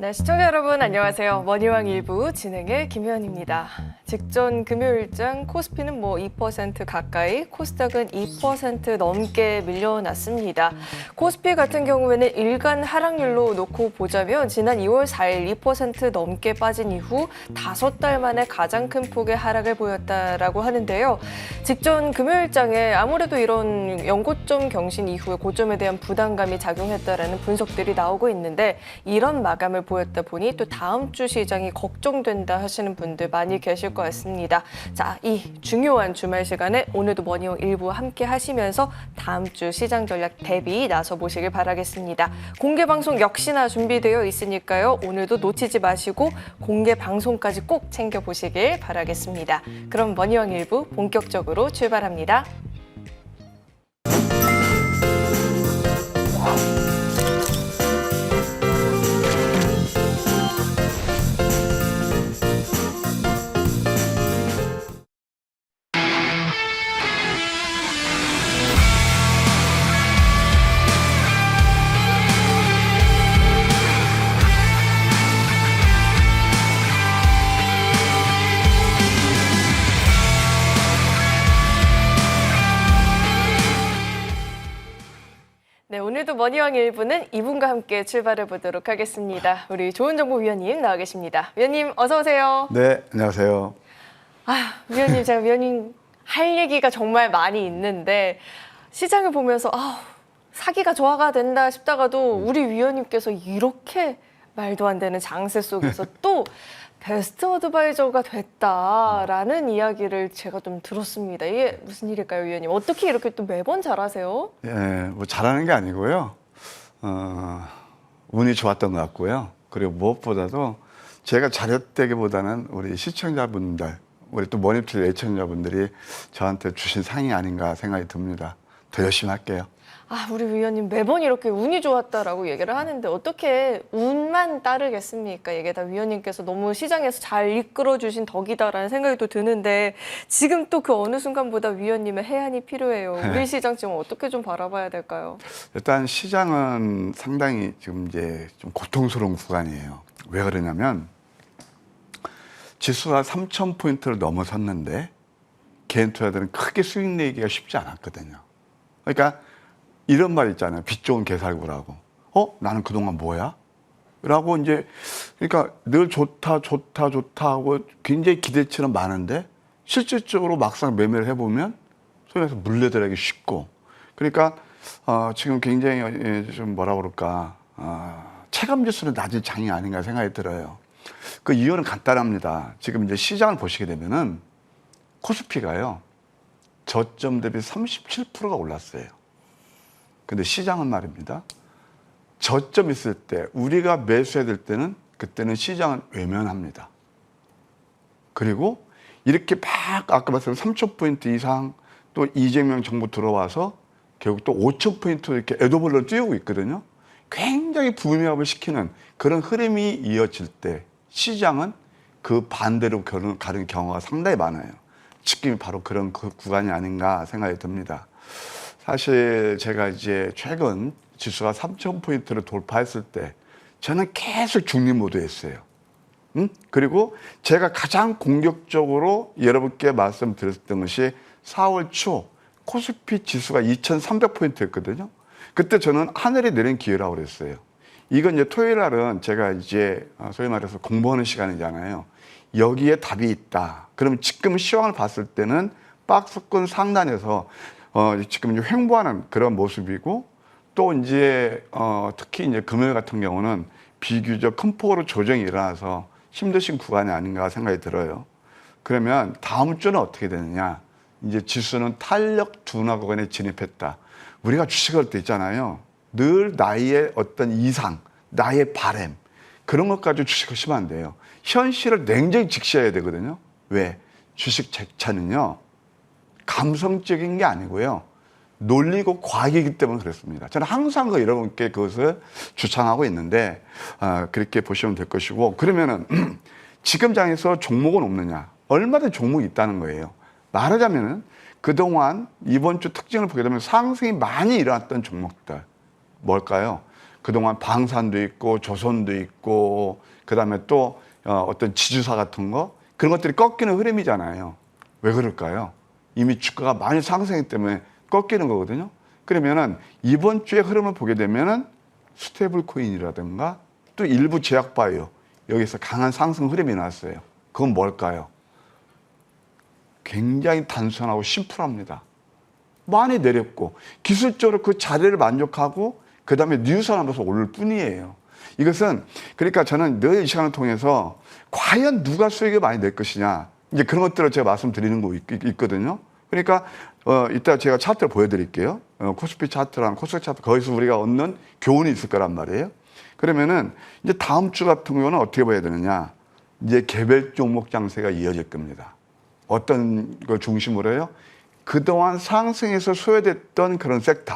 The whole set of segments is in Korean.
네, 시청자 여러분 안녕하세요. 머니왕 일부 진행의 김혜연입니다. 직전 금요일장 코스피는 2% 가까이, 코스닥은 2% 넘게 밀려났습니다. 코스피 같은 경우에는 일간 하락률로 놓고 보자면 지난 2월 4일 2% 넘게 빠진 이후 5달 만에 가장 큰 폭의 하락을 보였다라고 하는데요. 직전 금요일장에 아무래도 이런 연고점 경신 이후에 고점에 대한 부담감이 작용했다라는 분석들이 나오고 있는데 이런 마감을 보였다 보니 또 다음 주 시장이 걱정된다 하시는 분들 많이 계실 것 같습니다. 자, 이 중요한 주말 시간에 오늘도 머니왕 일부 함께 하시면서 다음 주 시장 전략 대비 나서 보시길 바라겠습니다. 공개 방송 역시나 준비되어 있으니까요. 오늘도 놓치지 마시고 공개 방송까지 꼭 챙겨 보시길 바라겠습니다. 그럼 머니왕 일부 본격적으로 출발합니다. 네, 오늘도 머니왕 1부는 이분과 함께 출발해 보도록 하겠습니다. 우리 좋은정보위원님 나와 계십니다. 위원님 어서 오세요. 네, 안녕하세요. 위원님, 제가 위원님 할 얘기가 정말 많이 있는데 시장을 보면서 사기가 조화가 된다 싶다가도 우리 위원님께서 이렇게 말도 안 되는 장세 속에서 또 베스트 어드바이저가 됐다라는 이야기를 제가 좀 들었습니다. 이게 무슨 일일까요, 위원님? 어떻게 이렇게 또 매번 잘하세요? 예, 잘하는 게 아니고요. 운이 좋았던 것 같고요. 그리고 무엇보다도 제가 잘했다기보다는 우리 시청자분들, 우리 또 머니투 애청자분들이 저한테 주신 상이 아닌가 생각이 듭니다. 더 열심히 할게요. 우리 위원님 매번 이렇게 운이 좋았다라고 얘기를 하는데 어떻게 운만 따르겠습니까? 이게 다 위원님께서 너무 시장에서 잘 이끌어주신 덕이다라는 생각이 또 드는데 지금 또 그 어느 순간보다 위원님의 해안이 필요해요. 우리 시장 지금 어떻게 좀 바라봐야 될까요? 일단 시장은 상당히 지금 이제 좀 고통스러운 구간이에요. 왜 그러냐면 지수가 3,000포인트를 넘어섰는데 개인 투자들은 크게 수익 내기가 쉽지 않았거든요. 그러니까 이런 말 있잖아요. 빚 좋은 개살구라고. 나는 그동안 뭐야? 라고 이제, 그러니까 늘 좋다 하고 굉장히 기대치는 많은데 실질적으로 막상 매매를 해보면 소위 말해서 물려들어가기 쉽고. 그러니까, 지금 굉장히 좀 뭐라 그럴까, 체감 지수는 낮은 장이 아닌가 생각이 들어요. 그 이유는 간단합니다. 지금 이제 시장을 보시게 되면은 코스피가요, 저점 대비 37%가 올랐어요. 근데 시장은 말입니다. 저점 있을 때 우리가 매수해야 될 때는 그때는 시장은 외면합니다. 그리고 이렇게 막 아까 말씀드린 3,000포인트 이상 또 이재명 정부 들어와서 결국 또 5,000포인트 이렇게 에도벌로 뛰고 있거든요. 굉장히 부메업을 시키는 그런 흐름이 이어질 때 시장은 그 반대로 가는 경우가 상당히 많아요. 지금이 바로 그런 그 구간이 아닌가 생각이 듭니다. 사실 제가 이제 최근 지수가 3,000포인트를 돌파했을 때 저는 계속 중립 모드였어요. 그리고 제가 가장 공격적으로 여러분께 말씀드렸던 것이 4월 초 코스피 지수가 2,300포인트였거든요. 그때 저는 하늘이 내린 기회라고 그랬어요. 이건 이제 토요일 날은 제가 이제 소위 말해서 공부하는 시간이잖아요. 여기에 답이 있다. 그럼 지금 시황을 봤을 때는 박스권 상단에서 지금 이제 횡보하는 그런 모습이고 또 이제 특히 이제 금요일 같은 경우는 비교적 큰 폭으로 조정이 일어나서 힘드신 구간이 아닌가 생각이 들어요. 그러면 다음 주는 어떻게 되느냐? 이제 지수는 탄력 둔화 구간에 진입했다. 우리가 주식할 때 있잖아요. 늘 나의 어떤 이상, 나의 바램 그런 것 가지고 주식하시면 안 돼요. 현실을 냉정히 직시해야 되거든요. 왜? 주식 자체는요. 감성적인 게 아니고요. 논리고 과학이기 때문에 그렇습니다. 저는 항상 여러분께 그것을 주창하고 있는데 그렇게 보시면 될 것이고 그러면은 지금 장에서 종목은 없느냐? 얼마든지 종목이 있다는 거예요. 말하자면은 그동안 이번 주 특징을 보게 되면 상승이 많이 일어났던 종목들 뭘까요? 그동안 방산도 있고 조선도 있고 그다음에 또 어떤 지주사 같은 거 그런 것들이 꺾이는 흐름이잖아요. 왜 그럴까요? 이미 주가가 많이 상승했기 때문에 꺾이는 거거든요. 그러면은 이번 주의 흐름을 보게 되면은 스테이블 코인이라든가 또 일부 제약 바이오 여기서 강한 상승 흐름이 나왔어요. 그건 뭘까요? 굉장히 단순하고 심플합니다. 많이 내렸고 기술적으로 그 자리를 만족하고 그 다음에 뉴스를 하면서 오를 뿐이에요. 이것은 그러니까 저는 늘 이 시간을 통해서 과연 누가 수익을 많이 낼 것이냐 이제 그런 것들을 제가 말씀드리는 거 있거든요. 그러니까 이따 제가 차트를 보여드릴게요. 코스피 차트랑 코스닥 차트 거기서 우리가 얻는 교훈이 있을 거란 말이에요. 그러면은 이제 다음 주 같은 경우는 어떻게 봐야 되느냐? 이제 개별 종목 장세가 이어질 겁니다. 어떤 걸 중심으로요? 그동안 상승에서 소외됐던 그런 섹터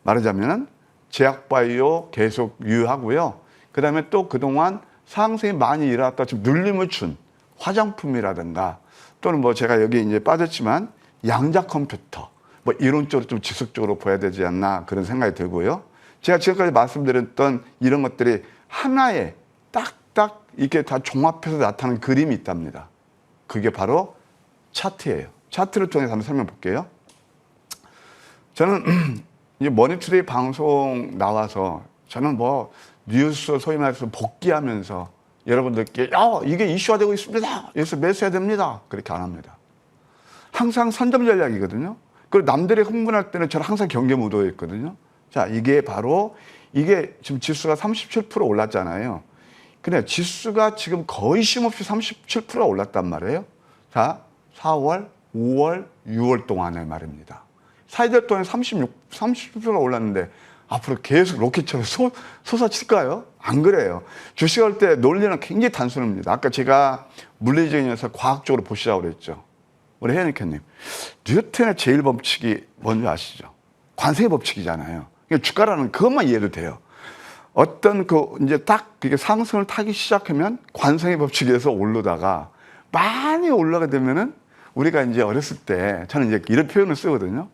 말하자면은 제약바이오 계속 유효하고요. 그 다음에 또 그동안 상승이 많이 일어났다 지금 눌림을 준 화장품이라든가 또는 뭐 제가 여기 이제 빠졌지만 양자 컴퓨터 뭐 이런 쪽으로 좀 지속적으로 보여야 되지 않나 그런 생각이 들고요. 제가 지금까지 말씀드렸던 이런 것들이 하나에 딱딱 이렇게 다 종합해서 나타나는 그림이 있답니다. 그게 바로 차트예요. 차트를 통해서 한번 설명 볼게요. 저는 이제 머니투데이 방송 나와서 저는 뭐 뉴스 소위 말해서 복귀하면서 여러분들께 이게 이슈화되고 있습니다. 여기서 매수해야 됩니다. 그렇게 안 합니다. 항상 선점 전략이거든요. 그리고 남들이 흥분할 때는 저는 항상 경계 무도에 있거든요. 자, 이게 바로 이게 지금 지수가 37% 올랐잖아요. 근데 지수가 지금 거의 쉼없이 37%가 올랐단 말이에요. 자, 4월, 5월, 6월 동안의 말입니다. 사이들 동안 30%가 올랐는데 앞으로 계속 로켓처럼 솟아칠까요? 안 그래요. 주식할 때 논리는 굉장히 단순합니다. 아까 제가 물리적인 녀석 과학적으로 보시라고 그랬죠. 우리 혜연이님, 뉴턴의 제일 법칙이 뭔지 아시죠? 관세의 법칙이잖아요. 그러니까 주가라는 그것만 이해도 돼요. 어떤 이제 딱 그게 상승을 타기 시작하면 관성의 법칙에서 오르다가 많이 올라가게 되면은 우리가 이제 어렸을 때 저는 이제 이런 표현을 쓰거든요.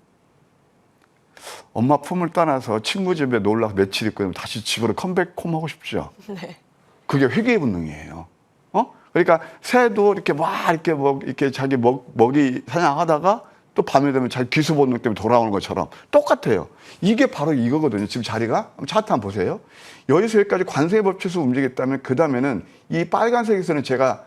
엄마 품을 떠나서 친구 집에 놀러 며칠 있고 다시 집으로 컴백홈 하고 싶죠. 네. 그게 회귀의 본능이에요. 그러니까 새도 이렇게 이렇게 자기 먹이 사냥하다가 또 밤에 되면 자기 기수 본능 때문에 돌아오는 것처럼 똑같아요. 이게 바로 이거거든요. 지금 자리가 차트 한번 보세요. 여기서 여기까지 관세의 법칙에서 움직였다면 그 다음에는 이 빨간색에서는 제가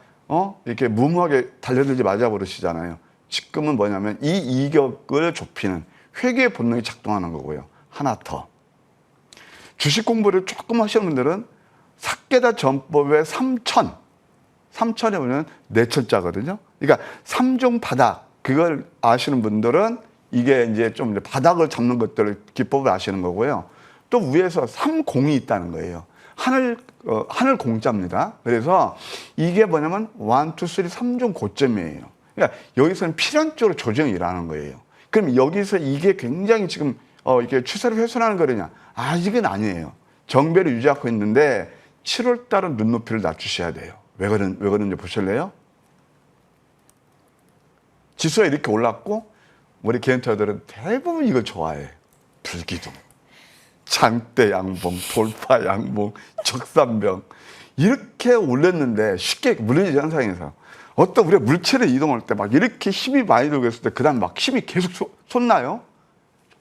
이렇게 무모하게 달려들지 말자 버릇이잖아요. 지금은 뭐냐면 이 이격을 좁히는 회귀의 본능이 작동하는 거고요. 하나 더. 주식 공부를 조금 하시는 분들은 삭개다 전법의 3천에 보면 내천자거든요. 그러니까 3종 바닥, 그걸 아시는 분들은 이게 이제 좀 바닥을 잡는 것들을 기법을 아시는 거고요. 또 위에서 3공이 있다는 거예요. 하늘 공자입니다. 그래서 이게 뭐냐면 1, 2, 3, 3종 고점이에요. 그러니까 여기서는 필연적으로 조정이 일어나는 거예요. 그럼 여기서 이게 굉장히 지금 이게 추세를 훼손하는 거느냐? 아직은 아니에요. 정배를 유지하고 있는데 7월 달은 눈높이를 낮추셔야 돼요. 왜 그런지 보실래요? 지수가 이렇게 올랐고 우리 개인투자들은 대부분 이걸 좋아해. 불기둥, 장대 양봉, 돌파 양봉, 적산병 이렇게 올렸는데 쉽게 물리적 현상에서 어떤 우리가 물체를 이동할 때 막 이렇게 힘이 많이 들고 있을 때 그 다음에 막 힘이 계속 솟나요?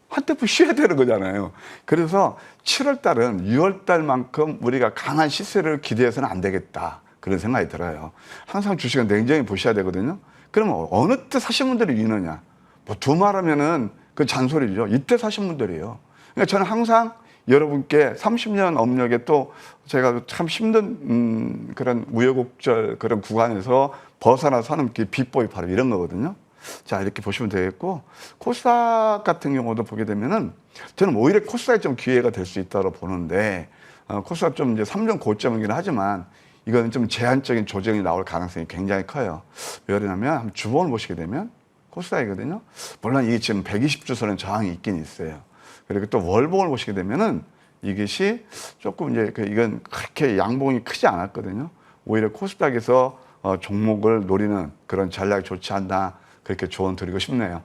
한테프 쉬어야 되는 거잖아요. 그래서 7월 달은 6월 달만큼 우리가 강한 시세를 기대해서는 안 되겠다. 그런 생각이 들어요. 항상 주식은 냉정히 보셔야 되거든요. 그러면 어느 때 사신 분들이 이느냐? 뭐 두말하면은 그 잔소리죠. 이때 사신 분들이에요. 그러니까 저는 항상 여러분께 30년 업력에 또 제가 참 힘든 그런 우여곡절 그런 구간에서 벗어나서 하는 그 비법이 바로 이런 거거든요. 자, 이렇게 보시면 되겠고, 코스닥 같은 경우도 보게 되면은 저는 오히려 코스닥이 좀 기회가 될 수 있다고 보는데, 코스닥 좀 이제 3종 고점이긴 하지만 이거는 좀 제한적인 조정이 나올 가능성이 굉장히 커요. 왜 그러냐면 한번 주봉을 보시게 되면 코스닥이거든요. 물론 이게 지금 120주선은 저항이 있긴 있어요. 그리고 또 월봉을 보시게 되면은 이것이 조금 이제 이건 그렇게 양봉이 크지 않았거든요. 오히려 코스닥에서 종목을 노리는 그런 전략이 좋지 않나 그렇게 조언 드리고 싶네요.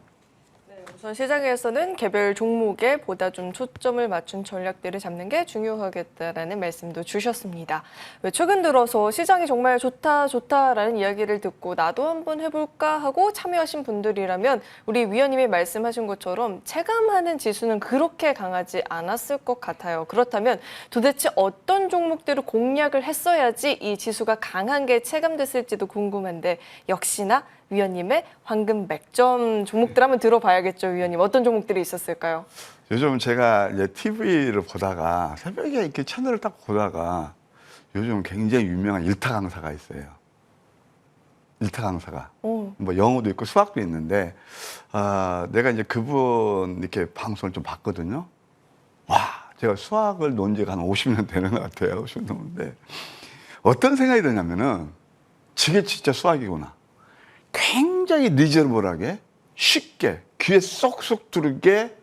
네, 우선 시장에서는 개별 종목에 보다 좀 초점을 맞춘 전략들을 잡는 게 중요하겠다라는 말씀도 주셨습니다. 왜 최근 들어서 시장이 정말 좋다라는 이야기를 듣고 나도 한번 해볼까 하고 참여하신 분들이라면 우리 위원님이 말씀하신 것처럼 체감하는 지수는 그렇게 강하지 않았을 것 같아요. 그렇다면 도대체 어떤 종목들을 공략을 했어야지 이 지수가 강한 게 체감됐을지도 궁금한데 역시나 위원님의 황금 100점 종목들 한번 들어봐야겠죠, 위원님. 어떤 종목들이 있었을까요? 요즘 제가 이제 TV를 보다가 새벽에 이렇게 채널을 딱 보다가 요즘 굉장히 유명한 일타 강사가 있어요. 일타 강사가. 뭐 영어도 있고 수학도 있는데 내가 이제 그분 이렇게 방송을 좀 봤거든요. 와, 제가 수학을 논 지가 한 50년 되는 것 같아요. 50년 넘는데 어떤 생각이 드냐면은 저게 진짜 수학이구나. 굉장히 리저너블하게 쉽게 귀에 쏙쏙 들게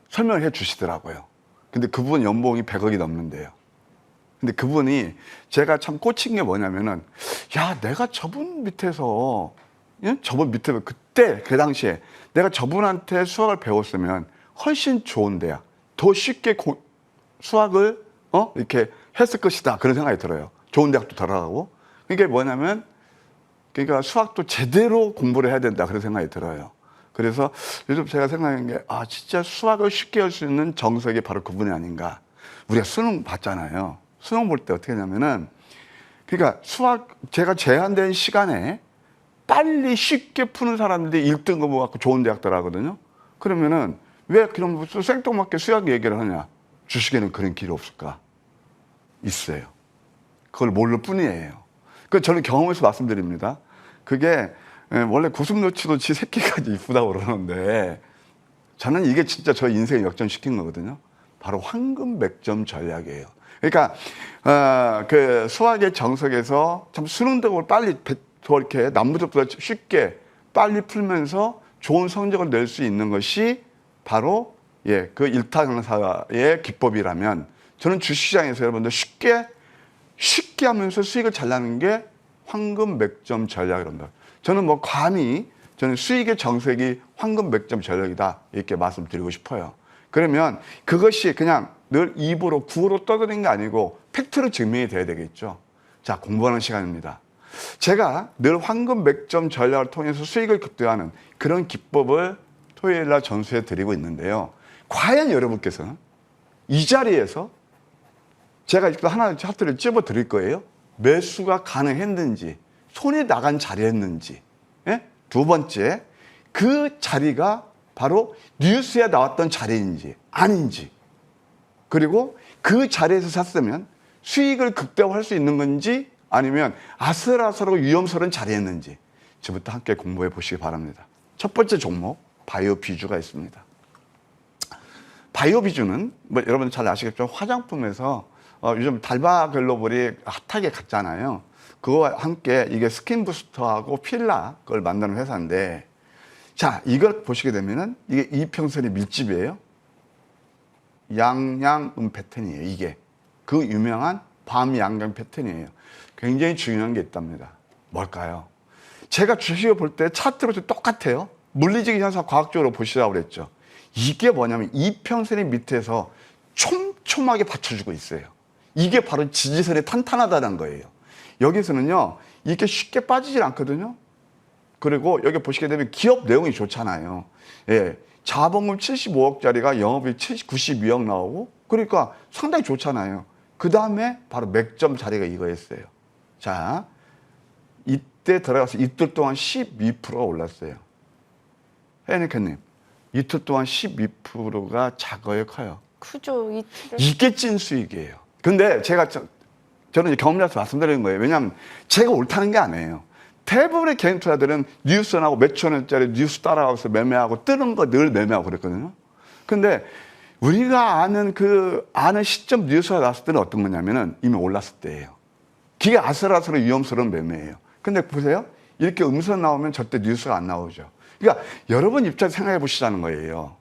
설명을 해 주시더라고요. 근데 그분 연봉이 100억이 넘는데요. 근데 그분이 제가 참 꽂힌 게 뭐냐면은 야, 내가 저분 밑에서 저분 밑에 그때 그 당시에 내가 저분한테 수학을 배웠으면 훨씬 좋은데야 더 쉽게 수학을 이렇게 했을 것이다 그런 생각이 들어요. 좋은 대학도 들어가고. 그게 뭐냐면 그러니까 수학도 제대로 공부를 해야 된다 그런 생각이 들어요. 그래서 요즘 제가 생각하는 게 진짜 수학을 쉽게 할 수 있는 정석이 바로 그분이 아닌가. 우리가 수능 봤잖아요. 수능 볼 때 어떻게 하냐면은 그러니까 수학 제가 제한된 시간에 빨리 쉽게 푸는 사람들이 1등급 갖고 좋은 대학 들어가거든요. 그러면은 왜 그런 생뚱맞게 수학 얘기를 하냐. 주식에는 그런 길이 없을까? 있어요. 그걸 모를 뿐이에요. 그 저는 경험에서 말씀드립니다. 그게 원래 구슴노치도 지 새끼까지 이쁘다고 그러는데 저는 이게 진짜 저 인생을 역전시킨 거거든요. 바로 황금 100점 전략이에요. 그러니까 그 수학의 정석에서 참 수능적으로 빨리 이렇게 남부적보다 쉽게 빨리 풀면서 좋은 성적을 낼 수 있는 것이 바로 그 일타 강사의 기법이라면 저는 주식시장에서 여러분들 쉽게 하면서 수익을 잘 나는 게 황금 100점 전략이랍니다. 저는 뭐 감히 저는 수익의 정석이 황금 100점 전략이다 이렇게 말씀드리고 싶어요. 그러면 그것이 그냥 늘 입으로 구호로 떠드는 게 아니고 팩트로 증명이 돼야 되겠죠. 자, 공부하는 시간입니다. 제가 늘 황금 100점 전략을 통해서 수익을 급등하는 그런 기법을 토요일 날 전수해 드리고 있는데요. 과연 여러분께서는 이 자리에서 제가 하나 차트를 찝어 드릴 거예요. 매수가 가능했는지, 손이 나간 자리였는지. 두 번째, 그 자리가 바로 뉴스에 나왔던 자리인지 아닌지. 그리고 그 자리에서 샀으면 수익을 극대화할 수 있는 건지 아니면 아슬아슬하고 위험스러운 자리였는지. 지금부터 함께 공부해 보시기 바랍니다. 첫 번째 종목, 바이오 비주가 있습니다. 바이오 비주는 뭐 여러분 잘 아시겠지만 화장품에서 요즘 달바 글로벌이 핫하게 갔잖아요. 그거와 함께 이게 스킨 부스터하고 필라 그걸 만드는 회사인데 자, 이걸 보시게 되면은 이게 이평선의 밀집이에요. 양양음 패턴이에요. 이게 그 유명한 밤양경 패턴이에요. 굉장히 중요한 게 있답니다. 뭘까요? 제가 주식을 볼 때 차트로 똑같아요. 물리적 현상 과학적으로 보시라고 그랬죠. 이게 뭐냐면 이평선의 밑에서 촘촘하게 받쳐주고 있어요. 이게 바로 지지선이 탄탄하다는 거예요. 여기서는요, 이렇게 쉽게 빠지질 않거든요. 그리고 여기 보시게 되면 기업 내용이 좋잖아요. 자본금 75억짜리가 영업이 92억 나오고, 그러니까 상당히 좋잖아요. 그 다음에 바로 맥점 자리가 이거였어요. 자, 이때 들어가서 이틀 동안 12%가 올랐어요. 헤니케님, 이틀 동안 12%가 작아요, 커요? 크죠, 이틀. 이게 찐 수익이에요. 근데 저는 이제 경험자에서 말씀드리는 거예요. 왜냐하면 제가 옳다는 게 아니에요. 대부분의 개인 투자들은 뉴스 나오고 몇천 원짜리 뉴스 따라가서 매매하고 뜨는 거 늘 매매하고 그랬거든요. 근데 우리가 아는 시점 뉴스가 나왔을 때는 어떤 거냐면은 이미 올랐을 때예요. 기가 아슬아슬한 위험스러운 매매예요. 근데 보세요. 이렇게 음성 나오면 절대 뉴스가 안 나오죠. 그러니까 여러분 입장에서 생각해 보시자는 거예요.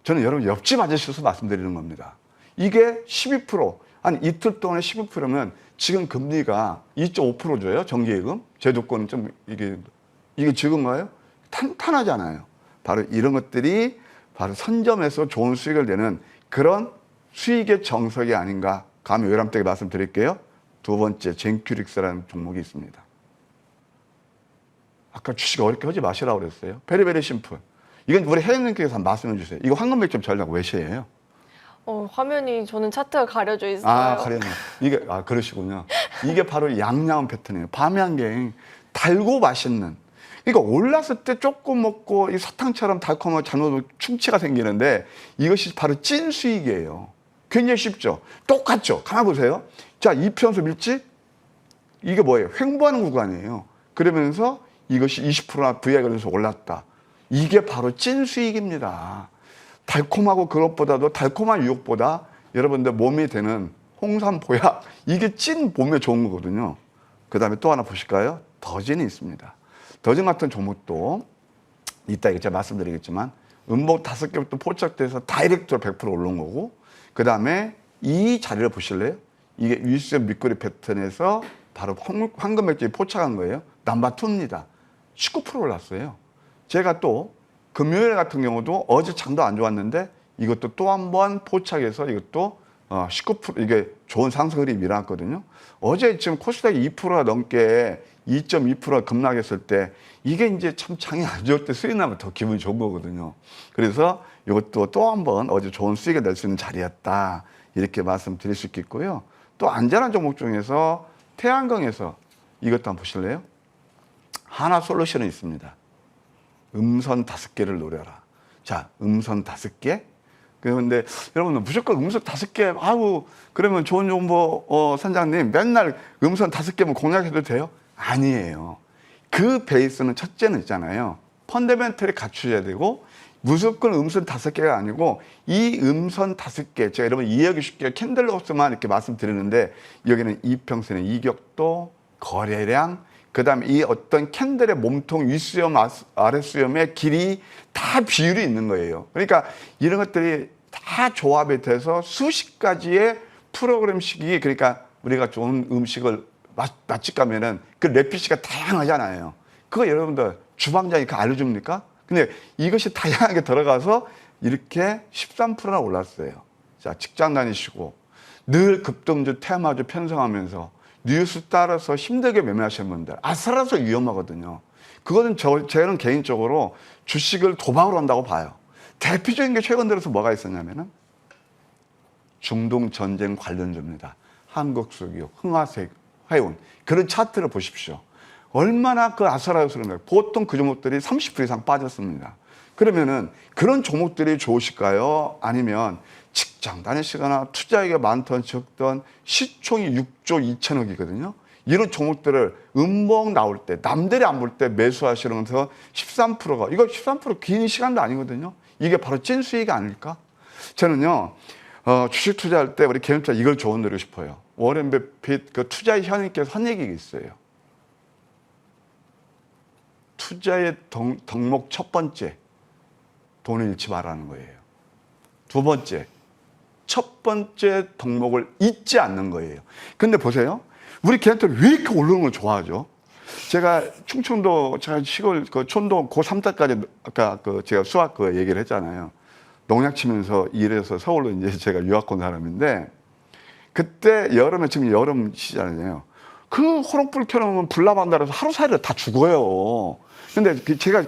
저는 여러분 옆집 아저씨로서 말씀드리는 겁니다. 이게 12%, 한 이틀 동안에 12%면 지금 금리가 2.5% 줘요. 정기예금. 제도권은 좀 이게 적은가요? 탄탄하잖아요. 바로 이런 것들이 바로 선점에서 좋은 수익을 내는 그런 수익의 정석이 아닌가. 감히 외람되게 말씀드릴게요. 두 번째, 젠큐릭스라는 종목이 있습니다. 아까 주식 어렵게 하지 마시라고 그랬어요. 베리베리 심플. 이건 우리 혜연님께서 한번 말씀해 주세요. 이거 황금백점 전략 외시예요. 화면이 저는 차트가 가려져 있어요. 가려네. 이게, 그러시군요. 이게 바로 양양 패턴이에요. 밤양갱. 달고 맛있는. 그러니까 올랐을 때 조금 먹고 이 사탕처럼 달콤하고 잘못 충치가 생기는데 이것이 바로 찐 수익이에요. 굉장히 쉽죠? 똑같죠? 가만 보세요. 자, 이평선 밀집? 이게 뭐예요? 횡보하는 구간이에요. 그러면서 이것이 20%나 VI 걸려서 올랐다. 이게 바로 찐 수익입니다. 달콤하고 그것보다도 달콤한 유혹보다 여러분들 몸이 되는 홍삼 보약, 이게 찐 몸에 좋은 거거든요. 그 다음에 또 하나 보실까요? 더진이 있습니다. 더진 같은 종목도 이따 제가 말씀드리겠지만 음봉 5개부터 포착돼서 다이렉트로 100% 올라온 거고, 그 다음에 이 자리를 보실래요? 이게 윗선 밑거리 패턴에서 바로 황금백점이 포착한 거예요. 넘버2입니다. 19% 올랐어요. 제가 또 금요일 같은 경우도 어제 장도 안 좋았는데 이것도 또 한 번 포착해서 이것도 19% 이게 좋은 상승 흐름이 일어났거든요. 어제 지금 코스닥이 2%가 넘게 2.2%가 급락했을 때 이게 이제 참 장이 안 좋을 때 수익 나면 더 기분이 좋은 거거든요. 그래서 이것도 또 한 번 어제 좋은 수익을 낼 수 있는 자리였다. 이렇게 말씀드릴 수 있겠고요. 또 안전한 종목 중에서 태양광에서 이것도 한번 보실래요? 하나솔루션이 있습니다. 음선 5개를 노려라. 자, 음선 5개? 그런데 여러분 무조건 음선 5개, 그러면 좋은 정보 선장님 맨날 음선 5개면 공략해도 돼요? 아니에요. 그 베이스는 첫째는 있잖아요. 펀더멘털이 갖추어야 되고 무조건 음선 5개가 아니고 이 음선 5개, 제가 여러분 이해하기 쉽게 캔들록스만 이렇게 말씀드리는데 여기는 이평선의 이격도, 거래량, 그 다음에 이 어떤 캔들의 몸통 윗수염, 아랫수염의 길이 다 비율이 있는 거예요. 그러니까 이런 것들이 다 조합이 돼서 수십 가지의 프로그램식이, 그러니까 우리가 좋은 음식을 맛집 가면은 그 레시피가 다양하잖아요. 그거 여러분들 주방장이 알려줍니까? 근데 이것이 다양하게 들어가서 이렇게 13%나 올랐어요. 자, 직장 다니시고 늘 급등주, 테마주 편성하면서 뉴스 따라서 힘들게 매매하시는 분들, 아슬아슬 위험하거든요. 그거는 저는 개인적으로 주식을 도박으로 한다고 봐요. 대표적인 게 최근 들어서 뭐가 있었냐면은 중동 전쟁 관련주입니다. 한국수기업, 흥화색, 화이온, 그런 차트를 보십시오. 얼마나 그 아슬아슬한가요? 보통 그 종목들이 30% 이상 빠졌습니다. 그러면은 그런 종목들이 좋으실까요? 아니면 직장 다니시거나 투자액이 많던 적던 시총이 6조 2천억이거든요. 이런 종목들을 음봉 나올 때, 남들이 안 볼 때 매수하시면서 13%가, 이거 13%긴 시간도 아니거든요. 이게 바로 찐 수익이 아닐까? 저는요, 주식 투자할 때 우리 개인 투자 이걸 조언드리고 싶어요. 워렌 버핏 그 투자의 현인께서 한 얘기가 있어요. 투자의 덕목 첫 번째, 돈을 잃지 말라는 거예요. 두 번째, 첫 번째 덕목을 잊지 않는 거예요. 근데 보세요. 우리 걔한테 왜 이렇게 오르는 걸 좋아하죠? 제가 충청도, 제가 시골, 촌도 고3때까지 아까 제가 수학 얘기를 했잖아요. 농약 치면서 일해서 서울로 이제 제가 유학 온 사람인데, 그때 여름에, 지금 여름 시잖아요. 그 호롱불 켜놓으면 불나방달아서 하루 사이를 다 죽어요. 근데 제가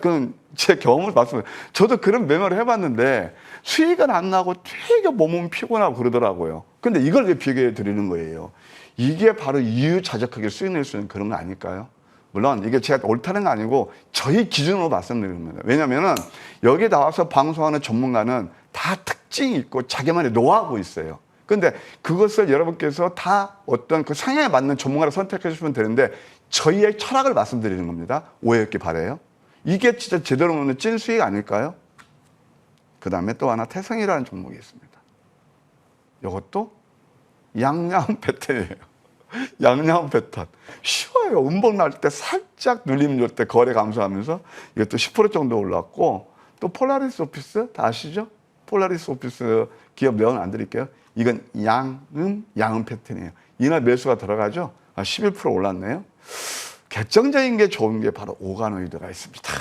제 경험을 봤어요. 저도 그런 매매를 해봤는데 수익은 안 나고 되게 몸은 피곤하고 그러더라고요. 근데 이걸 왜 비교해 드리는 거예요? 이게 바로 이유자적하게 수익 낼 수 있는 그런 거 아닐까요? 물론 이게 제가 옳다는 거 아니고 저희 기준으로 말씀드리는 겁니다. 왜냐면은 여기 나와서 방송하는 전문가는 다 특징이 있고 자기만의 노하우가 있어요. 근데 그것을 여러분께서 다 어떤 그 상향에 맞는 전문가를 선택해 주시면 되는데 저희의 철학을 말씀드리는 겁니다. 오해였기 바라요. 이게 진짜 제대로 먹는 찐 수익 아닐까요? 그 다음에 또 하나 태성이라는 종목이 있습니다. 이것도 양양 패턴이에요. 양양 패턴. 쉬워요. 음봉 날 때 살짝 눌림 줄 때 거래 감소하면서 이것도 10% 정도 올랐고, 또 폴라리스 오피스 다 아시죠? 폴라리스 오피스 기업 내용은 안 드릴게요. 이건 양음 패턴이에요. 이날 매수가 들어가죠? 11% 올랐네요. 결정적인 게 좋은 게 바로 오가노이드가 있습니다.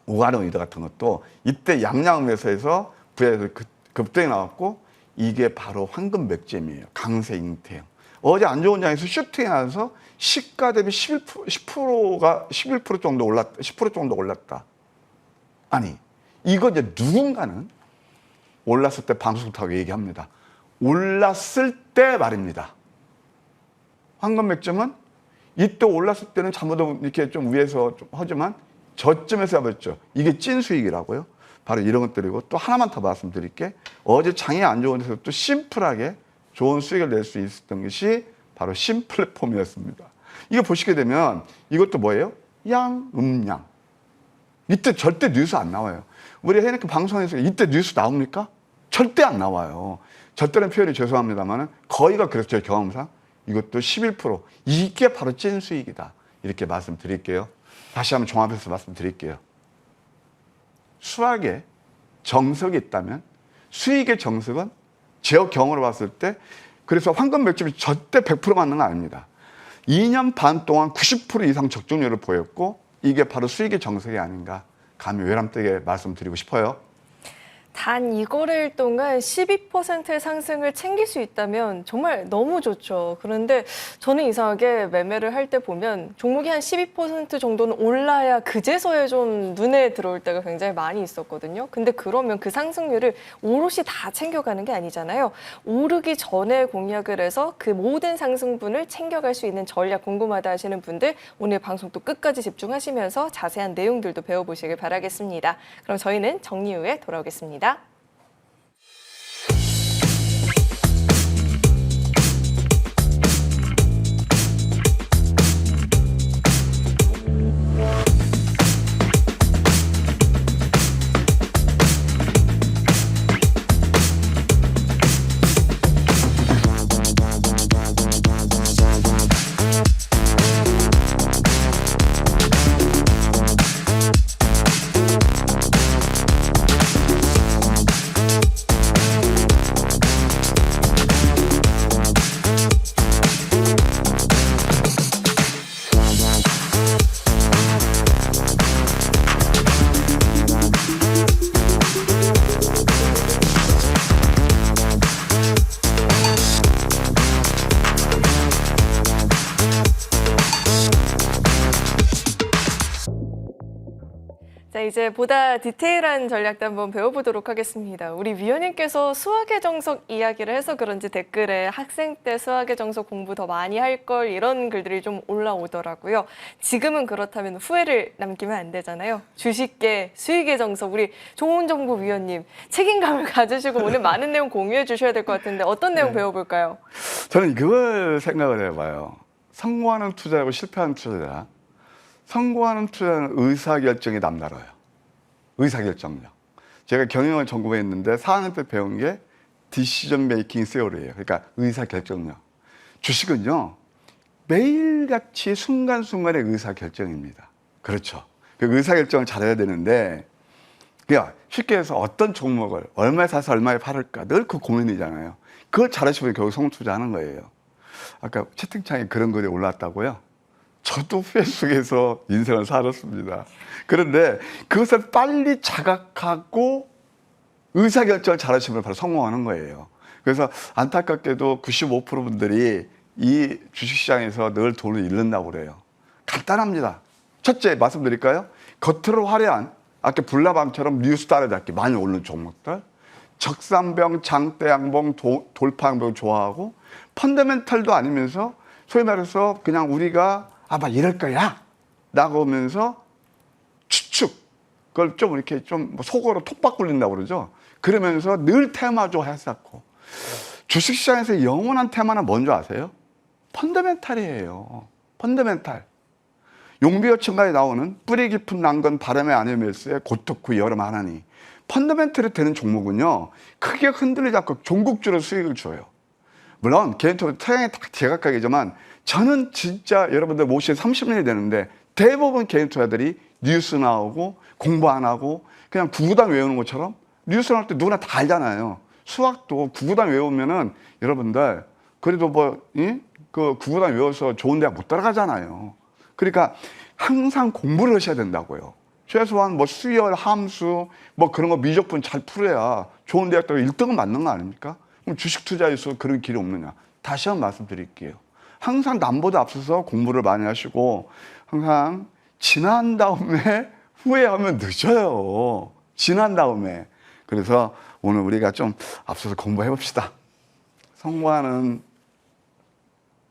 오가노이드 같은 것도 이때 양양회사에서 부에서 급등이 나왔고 이게 바로 황금 맥잼이에요. 강세 잉태형. 어제 안 좋은 장에서 슈팅이 나서 시가 대비 10%가 11% 정도 올랐다. 10% 정도 올랐다. 아니, 이거 이제 누군가는 올랐을 때 방송 타고 얘기합니다. 올랐을 때 말입니다. 황금 맥점은 이때 올랐을 때는 잘못 이렇게 좀 위에서 좀 하지만 저쯤에서 해봤죠. 이게 찐 수익이라고요. 바로 이런 것들이고 또 하나만 더 말씀드릴게. 어제 장이 안 좋은 데서 또 심플하게 좋은 수익을 낼 수 있었던 것이 바로 신플랫폼이었습니다. 이거 보시게 되면 이것도 뭐예요? 양, 음양. 이때 절대 뉴스 안 나와요. 우리 해내그 방송에서 이때 뉴스 나옵니까? 절대 안 나와요. 절대라는 표현이 죄송합니다만 거의가 그렇죠. 경험상. 이것도 11%. 이게 바로 찐 수익이다. 이렇게 말씀드릴게요. 다시 한번 종합해서 말씀드릴게요. 수학에 정석이 있다면 수익의 정석은 제 경험으로 봤을 때 그래서 황금 맥점이 절대 100% 맞는 건 아닙니다. 2년 반 동안 90% 이상 적중률을 보였고 이게 바로 수익의 정석이 아닌가 감히 외람되게 말씀드리고 싶어요. 단 이 거래일 동안 12%의 상승을 챙길 수 있다면 정말 너무 좋죠. 그런데 저는 이상하게 매매를 할 때 보면 종목이 한 12% 정도는 올라야 그제서야 좀 눈에 들어올 때가 굉장히 많이 있었거든요. 근데 그러면 그 상승률을 오롯이 다 챙겨가는 게 아니잖아요. 오르기 전에 공략을 해서 그 모든 상승분을 챙겨갈 수 있는 전략 궁금하다 하시는 분들 오늘 방송 또 끝까지 집중하시면서 자세한 내용들도 배워보시길 바라겠습니다. 그럼 저희는 정리 후에 돌아오겠습니다. 자, 이제 보다 디테일한 전략도 한번 배워보도록 하겠습니다. 우리 위원님께서 수학의 정석 이야기를 해서 그런지 댓글에 학생 때 수학의 정석 공부 더 많이 할 걸 이런 글들이 좀 올라오더라고요. 지금은 그렇다면 후회를 남기면 안 되잖아요. 주식계 수익의 정석 우리 조은정부 위원님 책임감을 가지시고 오늘 많은 내용 공유해 주셔야 될 것 같은데 어떤 내용 배워볼까요? 저는 그걸 생각을 해봐요. 성공하는 투자하고 실패하는 투자자. 성공하는 투자는 의사결정이 남다르요. 의사결정력. 제가 경영을 전공했는데 4학년 때 배운 게 디시전 메이킹 세오리예요. 그러니까 의사결정력. 주식은요. 매일같이 순간순간의 의사결정입니다. 그렇죠. 그 의사결정을 잘해야 되는데 그냥 쉽게 해서 어떤 종목을 얼마에 사서 얼마에 팔을까 늘 그 고민이잖아요. 그걸 잘하시면 결국 성투자하는 거예요. 아까 채팅창에 그런 글이 올랐다고요. 저도 후회 속에서 인생을 살았습니다. 그런데 그것을 빨리 자각하고 의사결정을 잘하시면 바로 성공하는 거예요. 그래서 안타깝게도 95% 분들이 이 주식시장에서 늘 돈을 잃는다고 그래요. 간단합니다. 첫째 말씀드릴까요? 겉으로 화려한 아까 불나방처럼 뉴스 따라잡기 많이 오르는 종목들, 적산병, 장대양봉, 돌파양봉 좋아하고 펀더멘탈도 아니면서 소위 말해서 그냥 우리가 아마 이럴 거야 라고 하면서 추측 그걸 좀 이렇게 좀 속어로 톡박 굴린다고 그러죠. 그러면서 늘 테마조 했었고 주식시장에서 영원한 테마는 뭔지 아세요? 펀더멘탈이에요. 펀더멘탈. 용비어천가에 나오는 뿌리 깊은 난건 바람의 아니멜스의 고토쿠 여름 하나니 펀더멘탈이 되는 종목은요 크게 흔들리지 않고 종국주로 수익을 줘요. 물론 개인적으로 태양이 딱 제각각이지만 저는 진짜 여러분들 모시는 30년이 되는데 대부분 개인 투자들이 뉴스 나오고 공부 안 하고 그냥 구구단 외우는 것처럼 뉴스 나올 때 누구나 다 알잖아요. 수학도 구구단 외우면은 여러분들 그래도 그 구구단 외워서 좋은 대학 못 들어가잖아요. 그러니까 항상 공부를 하셔야 된다고요. 최소한 뭐 수열, 함수 뭐 그런 거 미적분 잘 풀어야 좋은 대학도 1등은 맞는 거 아닙니까? 그럼 주식 투자에서 그런 길이 없느냐? 다시 한번 말씀드릴게요. 항상 남보다 앞서서 공부를 많이 하시고 항상 지난 다음에 후회하면 늦어요. 지난 다음에. 그래서 오늘 우리가 좀 앞서서 공부해 봅시다. 성공하는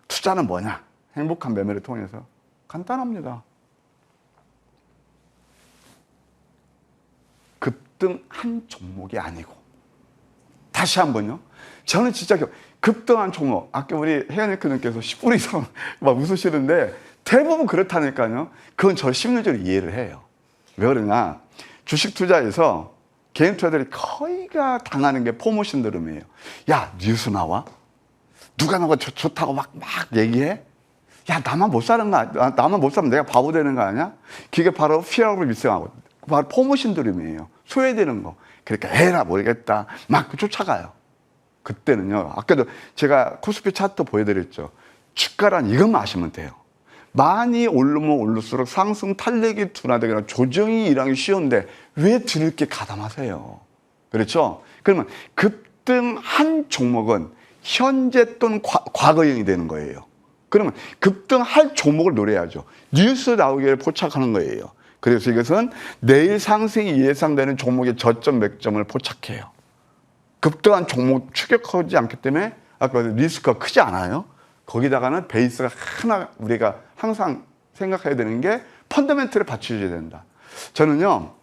투자는 뭐냐? 행복한 매매를 통해서. 간단합니다. 급등한 종목이 아니고. 다시 한번요. 저는 진짜 급등한 종목. 아까 우리 혜연이크님께서 10% 이상 막 웃으시는데 대부분 그렇다니까요. 그건 저 심리적으로 이해를 해요. 왜 그러냐? 주식 투자에서 개인 투자들이 거의가 당하는 게 포모션 드럼이에요. 야, 뉴스 나와? 누가 나가 좋다고 막 얘기해? 야, 나만 못 사는 거 아니야? 나만 못 사면 내가 바보 되는 거 아니야? 그게 바로 피어를 미성하고 바로 포모션 드럼이에요. 소외되는 거. 그러니까 에라 모르겠다. 막 쫓아가요. 그때는요. 아까도 제가 코스피 차트 보여드렸죠. 주가란 이것만 아시면 돼요. 많이 오르면 오를수록 상승 탄력이 둔화되거나 조정이 일하기 쉬운데 왜 뒤늦게 가담하세요? 그렇죠? 그러면 급등한 종목은 현재 또는 과거형이 되는 거예요. 그러면 급등할 종목을 노려야죠. 뉴스 나오기를 포착하는 거예요. 그래서 이것은 내일 상승이 예상되는 종목의 저점 맥점을 포착해요. 급등한 종목 추격하지 않기 때문에 아까 리스크가 크지 않아요. 거기다가는 베이스가 하나 우리가 항상 생각해야 되는 게 펀더멘털을 받쳐줘야 된다. 저는요,